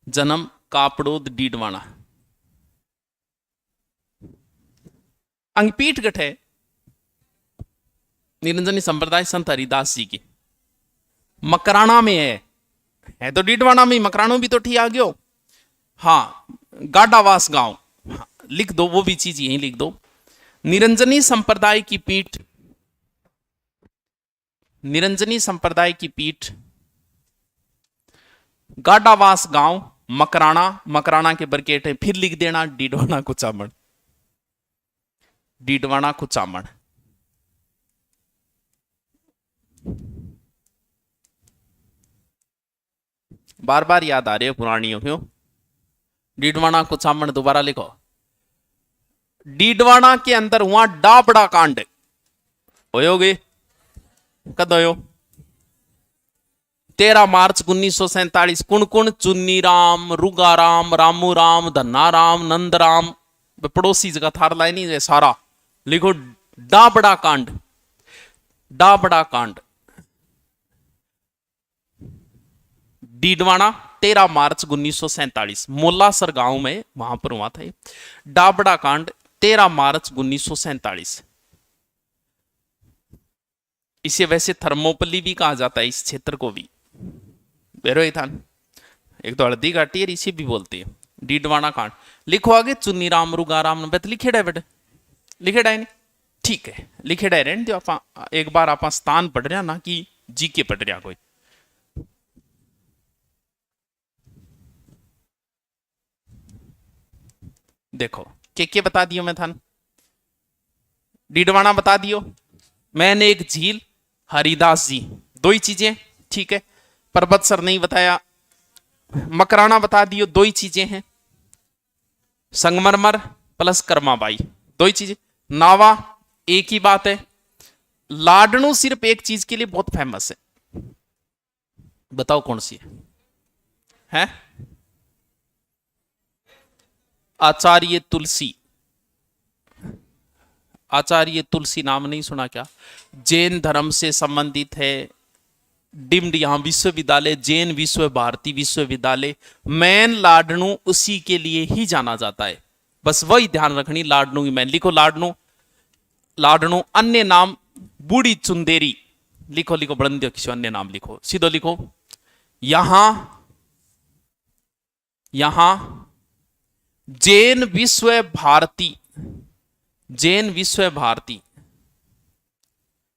जन्म कापड़ोद डीडवाना। अंगपीठ गठे निरंजनी संप्रदाय संत हरिदास जी की, मकराना में है तो डीडवाना में, मकरानो भी तो ठीक आ गयो। हाँ, गाडावास गांव, हाँ, लिख दो वो भी चीज यहीं लिख दो। निरंजनी संप्रदाय की पीठ, निरंजनी संप्रदाय की पीठ गाडावास गांव, मकराना, मकराना के बरकेट है। फिर लिख देना डीडवाना कुचामन, डीडवाना कुचामन। बार बार याद आ रही है पुरानी हो क्यों। डीडवाना कुचामन दोबारा लिखो, डीडवाना के अंदर हुआ डाबड़ा कांड। होयोगे कद होयो? 13 मार्च 1947। कुण कुण? चुन्नी राम, रुगा राम, रामू राम, धन्ना राम, नंद राम, पड़ोसी जगह थार लाइन ही सारा लिखो। डाबड़ा कांड, डाबड़ा कांड, डीडवाना 13 मार्च 1947 मोलासर गांव में वहां पर हुआ था। डाबड़ा कांड 13 मार्च 1947। इसे वैसे थर्मोपली भी कहा जाता है, इस क्षेत्र को भी। बेरोईथान एक तो हल्दी घाटी है, इसे भी बोलते हैं। डीडवाना कांड लिखो आगे। चुन्नी राम, रुगा राम, बेट लिखेड़ा है, बेटे लिखेड़ा है नहीं? ठीक है, लिखेड़ा है। रहने दो, आप एक बार आप स्थान पढ़ रहा ना कि जी के पढ़ रहा कोई। देखो के बता दियो मैं थान। डीडवाना बता दियो मैंने, एक झील, हरिदास जी, दो ही चीजें। ठीक है, पर्वत सर नहीं बताया। मकराना बता दियो, दो ही चीजें हैं, संगमरमर प्लस कर्माबाई, दो ही चीजें। नावा एक ही बात है। लाडनू सिर्फ एक चीज के लिए बहुत फेमस है, बताओ कौन सी है? आचार्य तुलसी। आचार्य तुलसी नाम नहीं सुना क्या? जैन धर्म से संबंधित है। डिम्ड यहां विश्वविद्यालय, जैन विश्व भारती विश्वविद्यालय। मैन लाडनू उसी के लिए ही जाना जाता है, बस वही ध्यान रखनी। लाडनू की मैन लिखो। लाडनू, लाडनू अन्य नाम बूढ़ी चुंदेरी। लिखो लिखो, बड़न दो, किसी अन्य नाम लिखो, सीधो लिखो। यहां यहां जैन विश्व भारती, जैन विश्व भारती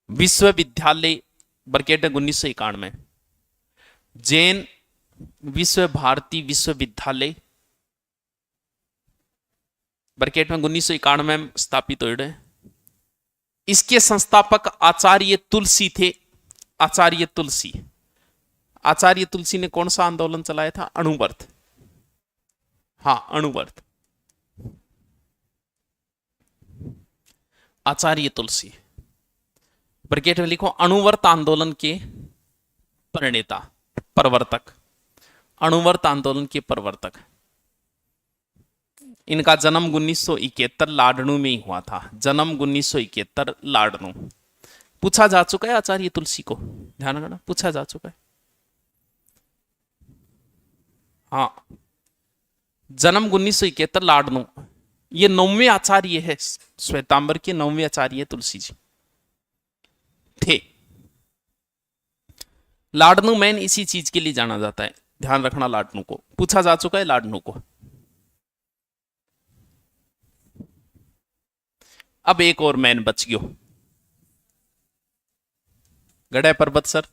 विश्वविद्यालय ब्रैकेट 1991। जैन विश्व भारती विश्वविद्यालय ब्रैकेट में 1991 में स्थापित हुए। इसके संस्थापक आचार्य तुलसी थे। आचार्य तुलसी, आचार्य तुलसी ने कौन सा आंदोलन चलाया था? अणुव्रत। हाँ, अणुव्रत। आचार्य तुलसी ब्रैकेट में लिखो। अणुव्रत आंदोलन के प्रणेता, प्रवर्तक, अणुव्रत आंदोलन के प्रवर्तक। इनका जन्म 1971 लाडनू में ही हुआ था। जन्म 1971 लाडनू। पूछा जा चुका है आचार्य तुलसी को, ध्यान रखना, पूछा जा चुका है। हाँ, जन्म 1971 लाडनू। ये 9वें आचार्य है, श्वेतांबर के 9वें आचार्य तुलसी जी थे। लाडनू मैन इसी चीज के लिए जाना जाता है, ध्यान रखना। लाडनू को पूछा जा चुका है, लाडनू को। अब एक और मैन बच गयो, गढ़े पर्वत सर।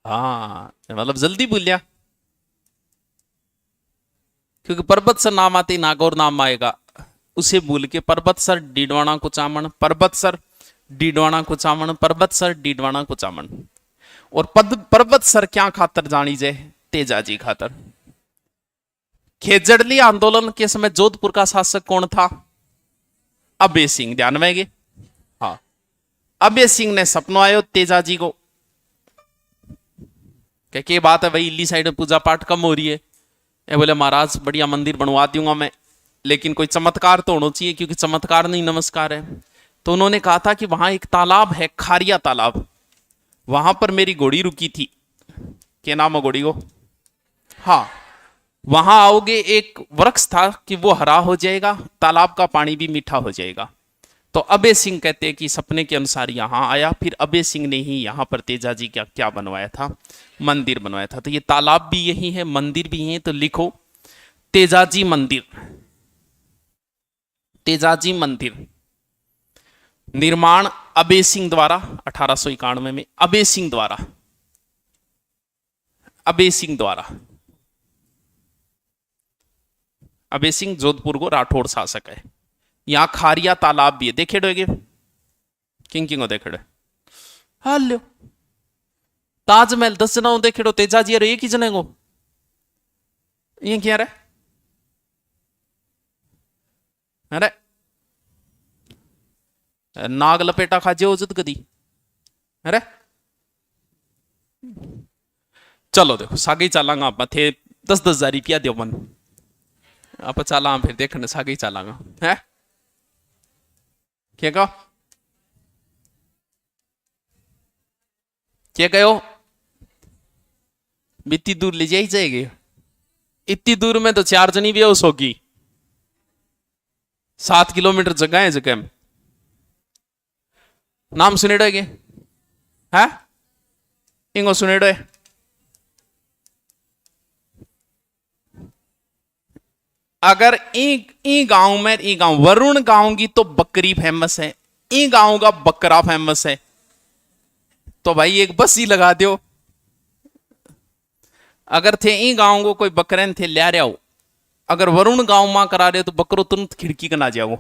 हाँ, मतलब जल्दी भूलिया, क्योंकि पर्वत सर नाम आते ही नागौर नाम आएगा, उसे भूल के पर्वत सर डीडवाना कुचामन, पर्वत सर डीडवाना कुचामन, पर्वत सर डीडवाना कुचामन। और पर्वत सर क्या खातर जानी जाए? तेजाजी खातर। खेजड़ली आंदोलन के समय जोधपुर का शासक कौन था? अभय सिंह। ध्यान में गे? हाँ, अभय सिंह ने सपनों आयो तेजाजी को, क्या बात है भाई, इल्ली साइड में पूजा पाठ कम हो रही है। ये बोले महाराज बढ़िया मंदिर बनवा दूंगा मैं, लेकिन कोई चमत्कार तो होना चाहिए, क्योंकि चमत्कार नहीं नमस्कार है। तो उन्होंने कहा था कि वहां एक तालाब है, खारिया तालाब, वहां पर मेरी घोड़ी रुकी थी। क्या नाम है घोड़ी को? हाँ, वहां आओगे, एक वृक्ष था कि वो हरा हो जाएगा, तालाब का पानी भी मीठा हो जाएगा। तो अभय सिंह कहते हैं कि सपने के अनुसार यहां आया, फिर अभय सिंह ने ही यहां पर तेजाजी क्या क्या बनवाया था? मंदिर बनवाया था। तो ये तालाब भी यही है, मंदिर भी है, तो लिखो तेजाजी मंदिर। तेजाजी मंदिर निर्माण अभय सिंह द्वारा 1891 में, अभय सिंह द्वारा, अभय सिंह द्वारा। अभय सिंह जोधपुर को राठौड़ शासक है। यहां खारिया तालाब भी है, देखे डोगे किंग किंग देखे डो। हालो ताजमहल 10 जना देखे डो, तेजाजी अरे एक ही जने को ये क्या रहा? नाग लपेटा खाजे उजत कदी। अरे चलो देखो सागे चलांगा आप थे 10,000 रुपया दो मन आप चला फिर देखने सागे चलांगा है क्या कहो क्या कहो इतनी दूर ले जाएगी इतनी दूर में तो 4 जनी बेहोश होगी 7 किलोमीटर जगह है जगह में नाम सुनेड़ो है इंगो सुनेड़ो है अगर ई गांव में ई गांव वरुण गांव की तो बकरी फेमस है ई गांव का बकरा फेमस है तो भाई एक बस ही लगा दो अगर थे ई गांव को कोई बकरे थे ले रहा हो अगर वरुण गांव में करा रहे हो तो बकरो तुरंत खिड़की का ना जाओ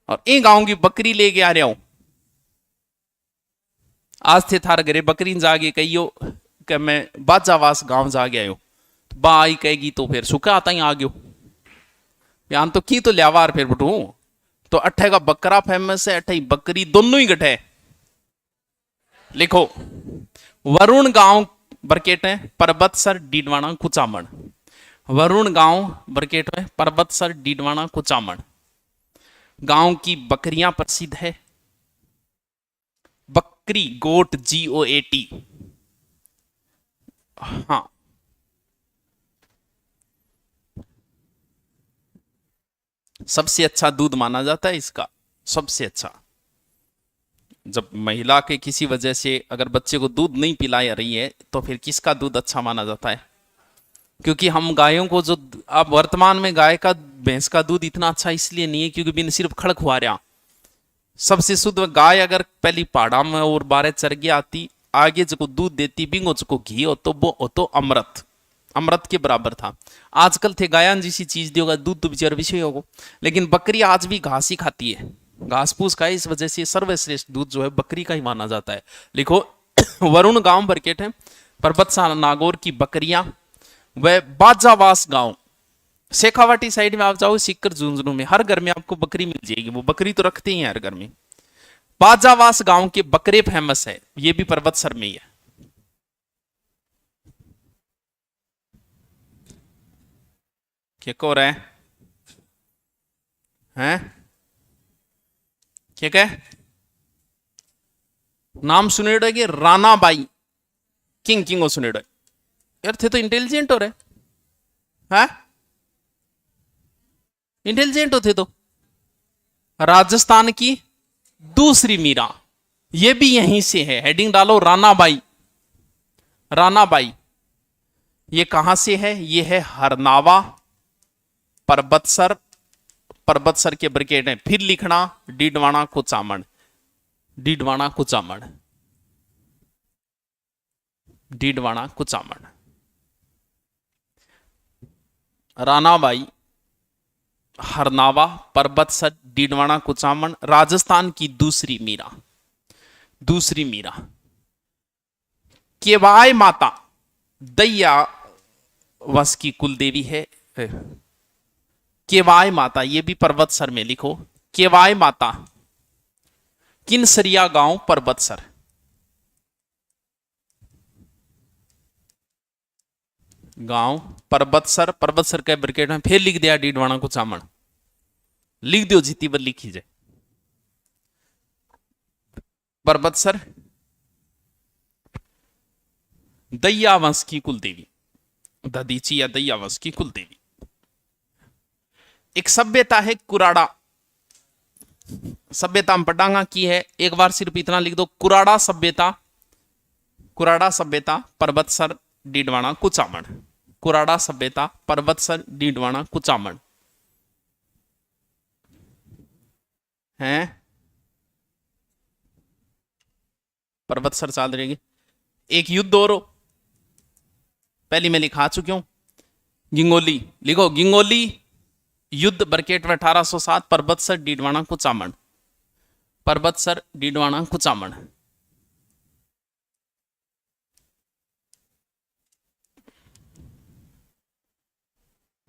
और ई गांव की बकरी लेके आ रहा हूं आज थे थार घरे बकरी जागे कहियो कि मैं बाजावास गांव जागे आयो बा आई कहेगी तो फिर सुखा आता ही आ गयो बयान तो की तो लियावार फिर बटू तो अठे का बकरा फेमस है अठे बकरी दोनों ही गठे लिखो वरुण गांव बरकेट है परबतसर डीडवाना कुचामण वरुण गांव बरकेट है परबतसर डीडवाना कुचामण गांव की बकरियां प्रसिद्ध है बकरी गोट GOAT हाँ सबसे अच्छा दूध माना जाता है इसका सबसे अच्छा जब महिला के किसी वजह से अगर बच्चे को दूध नहीं पिला रही है तो फिर किसका दूध अच्छा माना जाता है क्योंकि हम गायों को जो अब वर्तमान में गाय का भैंस का दूध इतना अच्छा इसलिए नहीं है क्योंकि बिन सिर्फ खड़ खुआ रहा सबसे शुद्ध गाय अगर पहली पहाड़ा में और 12 चरगी आती आगे जो दूध देती बिंगो जो घी हो तो वो हो तो अमृत अमृत के बराबर था आजकल थे गायन जैसी चीज दियोगा दूध तो बेचारा विषय होगा लेकिन बकरी आज भी घास ही खाती है घास फूस का इस वजह से सर्वश्रेष्ठ दूध जो है बकरी का ही माना जाता है लिखो वरुण गांव बरकेट है परबतसा नागौर की बकरियां वह बाजावास गांव शेखावाटी साइड में आप जाओ सिक्कर झुंझुनू में हर घर में आपको बकरी मिल जाएगी वो बकरी तो रखते ही हैं हर घर में बाजावास गांव के बकरे फेमस है ये भी परबतसर में ही है क्या कह रहे हैं क्या कह नाम सुनेड़ो कि रानाबाई किंग सुनेड़ो यार थे तो इंटेलिजेंट हो रहे हैं इंटेलिजेंट होते तो राजस्थान की दूसरी मीरा ये भी यहीं से है हेडिंग डालो रानाबाई रानाबाई ये कहां से है ये है हरनावा परबतसर परबतसर के ब्रिकेट है फिर लिखना डीडवाना कुचामण डीडवाना कुचामण डीडवाना कुचामण रानाबाई हरनावा परबतसर डीडवाना कुचामण राजस्थान की दूसरी मीरा केवाय माता दैया वंश की कुलदेवी है केवाय माता ये भी परबतसर में लिखो केवाय माता किनसरिया गांव परबतसर गांव परबतसर परबतसर के ब्रिकेट में फिर लिख दिया डीडवाना कुचामण लिख दो जीती पर लिखी जाए परबतसर दैया वंश की कुलदेवी ददीची या दैया वंश की कुलदेवी एक सभ्यता है कुराड़ा सभ्यता हम पढ़ांगा की है एक बार सिर्फ इतना लिख दो कुराड़ा सभ्यता परबतसर डीडवाना कुचामण कुराड़ा सभ्यता परबतसर डीडवाना कुचामण हैं परबतसर चाल रहेगी एक युद्ध और पहली मैं लिखा चुकी हूं गिंगोली लिखो गिंगोली युद्ध बरकेट में 1807 परबतसर डीडवाना कुचामण परबतसर डीडवाना कुचामण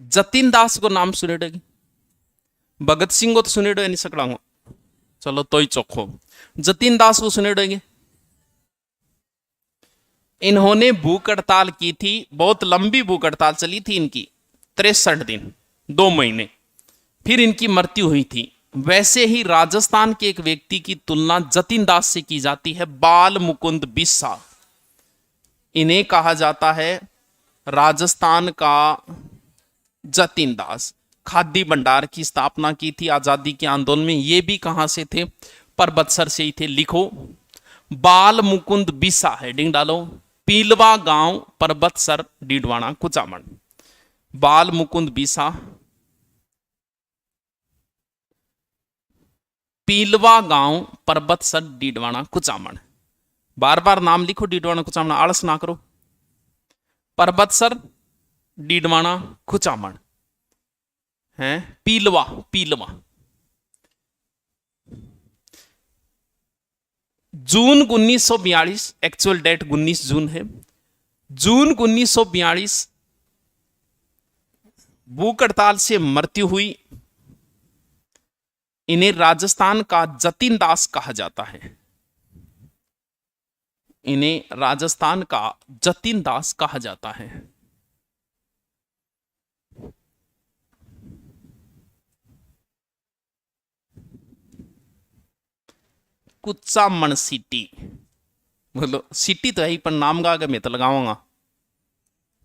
जतिन दास को नाम सुनेगी भगत सिंह को तो सुनेडो नहीं सकड़ा चलो तो ही चोखो। जतिन दास को सुनेड़ेंगे। इन्होंने भूख हड़ताल की थी, बहुत लंबी भूख हड़ताल चली थी इनकी, 63 दिन, 2 महीने, फिर इनकी मृत्यु हुई थी। वैसे ही राजस्थान के एक व्यक्ति की तुलना जतिन दास से की जाती है, बाल मुकुंद बिस्सा। इन्हें कहा जाता है राजस्थान का जतिन दास। खाद्य भंडार की स्थापना की थी आजादी के आंदोलन में। ये भी कहां से थे? परबतसर से ही थे। लिखो, बाल मुकुंद बिस्सा, हेडिंग डालो, पीलवा गांव, परबतसर, डीडवाना, कुचामन। बाल मुकुंद बिस्सा, पीलवा गांव, परबतसर, डीडवाना, कुचामन। बार बार नाम लिखो, डीडवाना कुचामन, आलस ना करो। परबतसर, डीडवाना, कुचामन है। पीलवा, पीलवा। जून 1942, एक्चुअल डेट 19 जून है। जून 1942 भूख हड़ताल से मृत्यु हुई। इन्हें राजस्थान का जतिन दास कहा जाता है। इन्हें राजस्थान का जतिन दास कहा जाता है। कुचामन सिटी, बोलो सिटी तो है ही, पर नाम का आगे मैं तो लगाऊंगा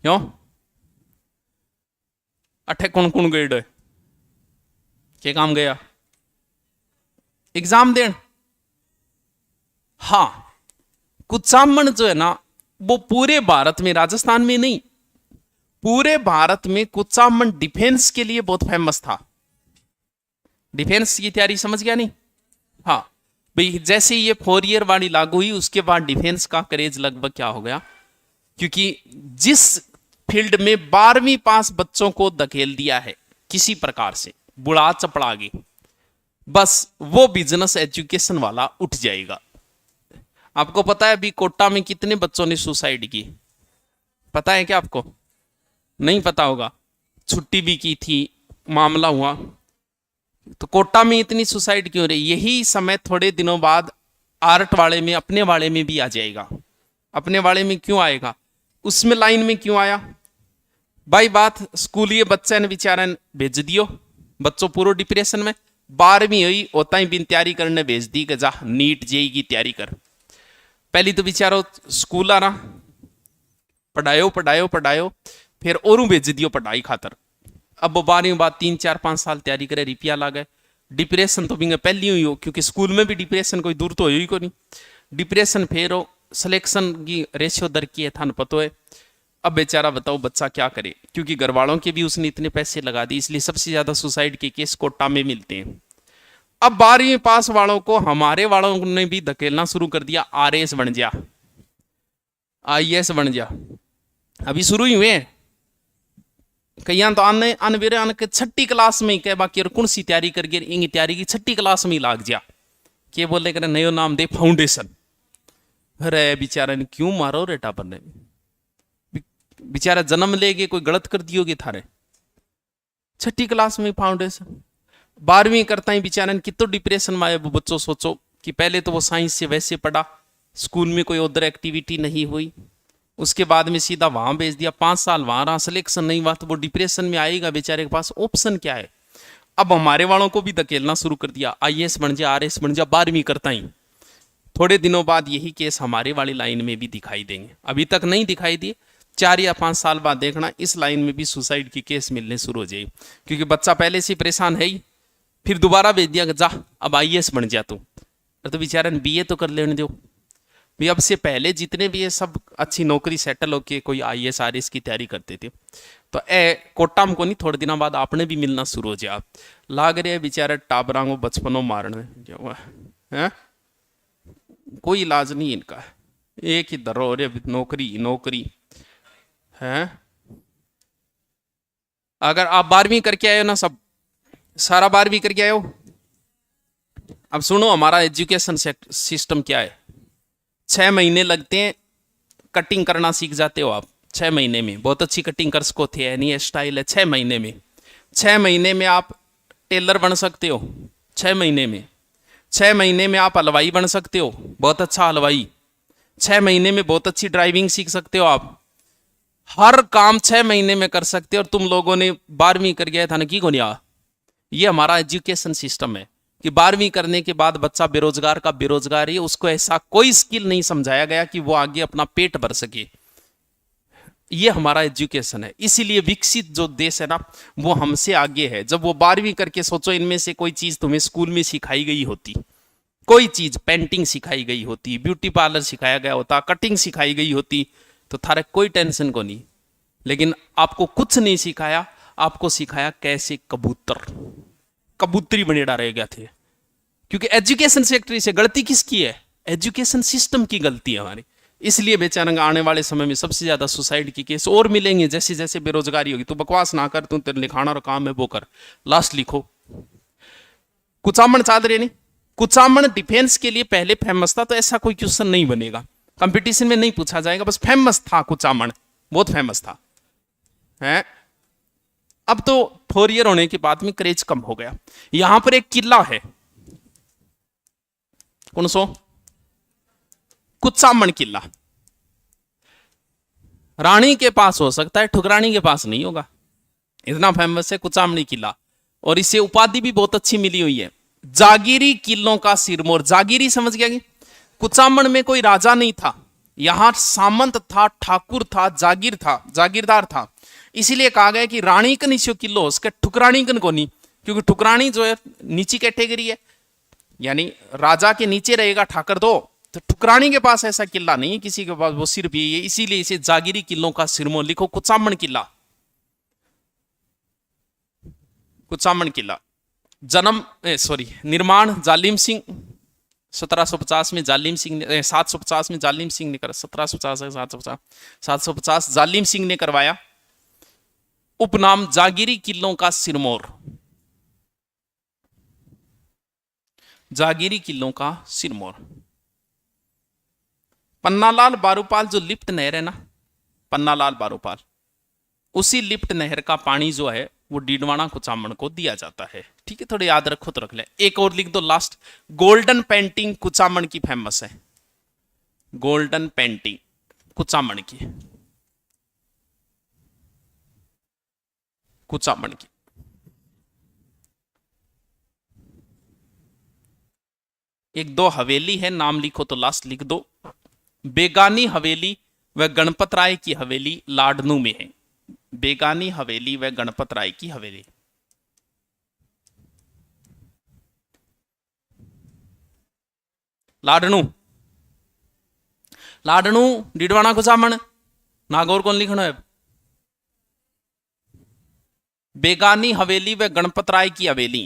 क्यों? अठे कौन कौन गए? क्या काम गया? एग्जाम देन। हाँ, कुचामन जो है ना, वो पूरे भारत में, राजस्थान में नहीं, पूरे भारत में कुचामन डिफेंस के लिए बहुत फेमस था। डिफेंस की तैयारी समझ गया नहीं? हाँ भाई, जैसे ये 4 ईयर वाली लागू हुई, उसके बाद डिफेंस का क्रेज लगभग क्या हो गया, क्योंकि जिस फील्ड में 12वीं पास बच्चों को धकेल दिया है किसी प्रकार से, बुढ़ा चपड़ा गई, बस वो बिजनेस एजुकेशन वाला उठ जाएगा। आपको पता है अभी कोटा में कितने बच्चों ने सुसाइड की? पता है क्या आपको? नहीं पता होगा। छुट्टी भी की थी, मामला हुआ। तो कोटा में इतनी सुसाइड क्यों रही? यही समय थोड़े दिनों बाद आर्ट वाले में, अपने वाले में भी आ जाएगा। अपने वाले में क्यों आएगा? उसमें लाइन में क्यों आया भाई? बात स्कूलीय बच्चे ने बेचारा भेज दियो, बच्चों पूरा डिप्रेशन में। 12वीं हुई, होता ही बिन तैयारी करने भेज दी कि जा नीट जेई की तैयारी कर। पहली तो बेचारो स्कूल आना, पढ़ायो पढ़ायो पढ़ायो, फिर और भेज दियो पढ़ाई खातर। अब वो 12वीं बाद 3 4 5 साल तैयारी करे, रिपिया ला गए। डिप्रेशन तो भी पहली हुई हो, क्योंकि स्कूल में भी डिप्रेशन कोई दूर तो हुई को नहीं। डिप्रेशन फिर हो, सिलेक्शन की रेशियो दर की है, थान पतो है। अब बेचारा बताओ बच्चा क्या करे, क्योंकि घर वालों के भी उसने इतने पैसे लगा दिए, इसलिए सबसे ज्यादा सुसाइड के केस कोटा में मिलते हैं। अब 12वीं पास वालों को हमारे वालों ने भी धकेलना शुरू कर दिया, आरएस बन जा, आईएएस बन जा। अभी शुरू ही हुए। कई तो आने अनवेरे आने के 6ठी क्लास में ही कह बाकी कौन सी तैयारी करके इंगी तैयारी की 6ठी क्लास में ही लाग जा। के बोले करे नयो नाम दे फाउंडेशन। अरे बेचारा ने क्यों मारो रे टापर ने? बेचारा जन्म लेके कोई गलत कर दियोगे थारे? 6ठी क्लास में फाउंडेशन। 12वीं करता ही बेचारा ने कितो डिप्रेशन में आया वो बच्चों। सोचो कि पहले तो वो साइंस से वैसे पढ़ा, स्कूल में कोई उधर एक्टिविटी नहीं हुई, उसके बाद में सीधा वहां भेज दिया, 5 साल वहां रहा, सिलेक्शन नहीं हुआ, तो वो डिप्रेशन में आएगा। बेचारे के पास ऑप्शन क्या है? अब हमारे वालों को भी धकेलना शुरू कर दिया, आईएएस बन जा, आरएस बन जा। 12वीं करता ही थोड़े दिनों बाद यही केस हमारे वाली लाइन में भी दिखाई देंगे। अभी तक नहीं दिखाई दिए, 4 या 5 साल बाद देखना इस लाइन में भी सुसाइड के केस मिलने शुरू हो जाए, क्योंकि बच्चा पहले से परेशान है ही, फिर दोबारा भेज दिया जा अब आईएएस बन जा तू। तो बेचारा ने बीए तो कर लेने दो भी। अब से पहले जितने भी ये सब अच्छी नौकरी सेटल होके कोई आईएएस आरएएस की तैयारी करते थे, तो कोटा में को नहीं, थोड़े दिनों बाद आपने भी मिलना शुरू हो जाए। लाग रहे बेचारे टाबरा को बचपनों मारने, क्या हुआ है? कोई इलाज नहीं इनका, एक ही दर हो रहे, नौकरी नौकरी है। अगर आप 12वीं करके आए हो ना, सब सारा 12वीं करके आए हो। अब सुनो हमारा एजुकेशन सिस्टम क्या है। 6 महीने लगते हैं, कटिंग करना सीख जाते हो आप 6 महीने में। बहुत अच्छी कटिंग कर सको थे, नहीं स्टाइल है 6 महीने में। 6 महीने में आप टेलर बन सकते हो 6 महीने में। 6 महीने में आप हलवाई बन सकते हो, बहुत अच्छा हलवाई। 6 महीने में बहुत अच्छी ड्राइविंग सीख सकते हो आप। हर काम 6 महीने में कर सकते हो। और तुम लोगों ने 12वीं कर गया था ना, की को नहीं आ। ये हमारा एजुकेशन सिस्टम है कि 12वीं करने के बाद बच्चा बेरोजगार का बेरोजगार ही, उसको ऐसा कोई स्किल नहीं समझाया गया कि वो आगे अपना पेट भर सके। ये हमारा एजुकेशन है। इसीलिए विकसित जो देश है ना, वो हमसे आगे है। जब वो 12वीं करके, सोचो इनमें से कोई चीज तुम्हें स्कूल में सिखाई गई होती, कोई चीज, पेंटिंग सिखाई गई होती, ब्यूटी पार्लर सिखाया गया होता, कटिंग सिखाई गई होती, तो थारे कोई टेंशन को नहीं। लेकिन आपको कुछ नहीं सिखाया, आपको सिखाया कैसे कबूतरी बनेड़ा रह गया थे। क्योंकि एजुकेशन सेक्टर से गलती किसकी है? एजुकेशन सिस्टम की गलती है हमारी। इसलिए बेचारंग आने वाले समय में सबसे ज्यादा सुसाइड की केस और मिलेंगे जैसे जैसे बेरोजगारी होगी। तू बकवास ना कर, तू तेरे लिखाना और काम है वो कर, लास्ट लिखो। कुचामन चाल रहे नहीं, कुचामन डिफेंस के लिए पहले फेमस था, तो ऐसा कोई क्वेश्चन नहीं बनेगा, कंपटीशन में नहीं पूछा जाएगा, बस फेमस था कुचामन, बहुत फेमस था है। अब तो 4 ईयर होने के बाद में क्रेज कम हो गया। यहां पर एक किला है, कौन सो? कुचामन किला। रानी के पास हो सकता है, ठुकरानी के पास नहीं होगा, इतना फेमस है कुचामनी किला। और इसे उपाधि भी बहुत अच्छी मिली हुई है, जागीरी किलों का सिरमौर। जागीरी समझ गया कि कुचामन में कोई राजा नहीं था, यहां सामंत था, ठाकुर था, जागीर था, जागीरदार था। इसीलिए कहा गया कि रानी का निश्चय किलो, उसके ठुकरानी कन को नहीं, क्योंकि ठुकरानी जो है नीची कैटेगरी है, यानी राजा के नीचे रहेगा ठाकर तो ठुकरानी के पास ऐसा किला नहीं है किसी के पास, वो सिर भी है। इसीलिए इसे जागीरी किलों का सिरमौर लिखो, कुचामन किला। कुचामन किला जन्म निर्माण जालिम सिंह 1750 में, जालिम सिंह ने 750 में जालिम सिंह ने करा, 1750 750 जालिम सिंह ने करवाया। उपनाम जागीरी किलों का सिरमौर, जागीरी किलों का सिरमौर। पन्नालाल बारूपाल जो लिफ्ट नहर है ना, पन्नालाल बारूपाल, उसी लिफ्ट नहर का पानी जो है वो डीडवाना कुचामन को दिया जाता है। ठीक है, थोड़े याद रखो तो रख ले। एक और लिख दो लास्ट, गोल्डन पेंटिंग कुचामन की फेमस है, गोल्डन पेंटिंग कुचामन की, कुचामन की। एक दो हवेली है, नाम लिखो तो लास्ट लिख दो। बेगानी हवेली व गणपत राय की हवेली लाडनू में है, बेगानी हवेली व गणपत राय की हवेली। लाडनू, लाडनू डीडवाना कुचामन, नागौर कौन लिखना है? बेगानी हवेली व गणपत राय की हवेली।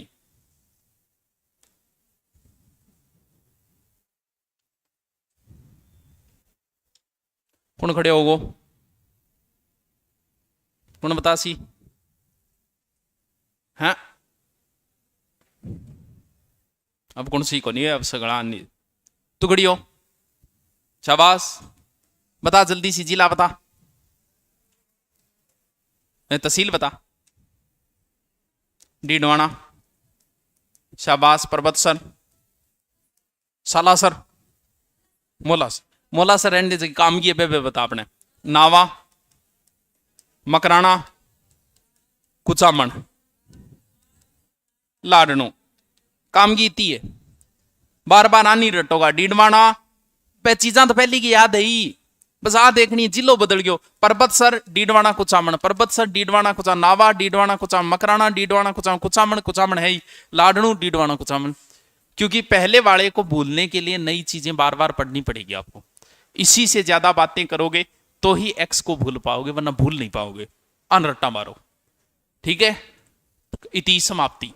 कौन खड़े होगो, कौन बता सी? हाँ, अब कौन सी को नहीं है, अब सगड़ा नहीं। तू खड़ी हो, शाबाश, बता जल्दी सी, जिला बता, तहसील बता। डीडवाना, शाबाश। पर्वत सर, सालासर, मोलासर, मोलासर रहने से काम किए बे बता अपने। नावा, मकराना, कुचामन, लाडनू, काम की इतनी है, बार बार आनी रटोगा। डीडवाना पे चीजा तो पहली की याद है ही, बस आ देखनी, जिलो बदल गयो। पर्वत सर डीडवाना कुचामन, पर्वत सर डीडवाना कुचामन, नावा डीडवाना कुचामन, मकराना डीडवाना कुचामन, कुचामन कुचामन है ही, लाडनू डीडवाना कुचामन। क्योंकि पहले वाले को भूलने के लिए नई चीजें बार बार पढ़नी पड़ेगी आपको। इसी से ज्यादा बातें करोगे तो ही एक्स को भूल पाओगे, वरना भूल नहीं पाओगे। अनरट्टा मारो, ठीक है। इति समाप्ति।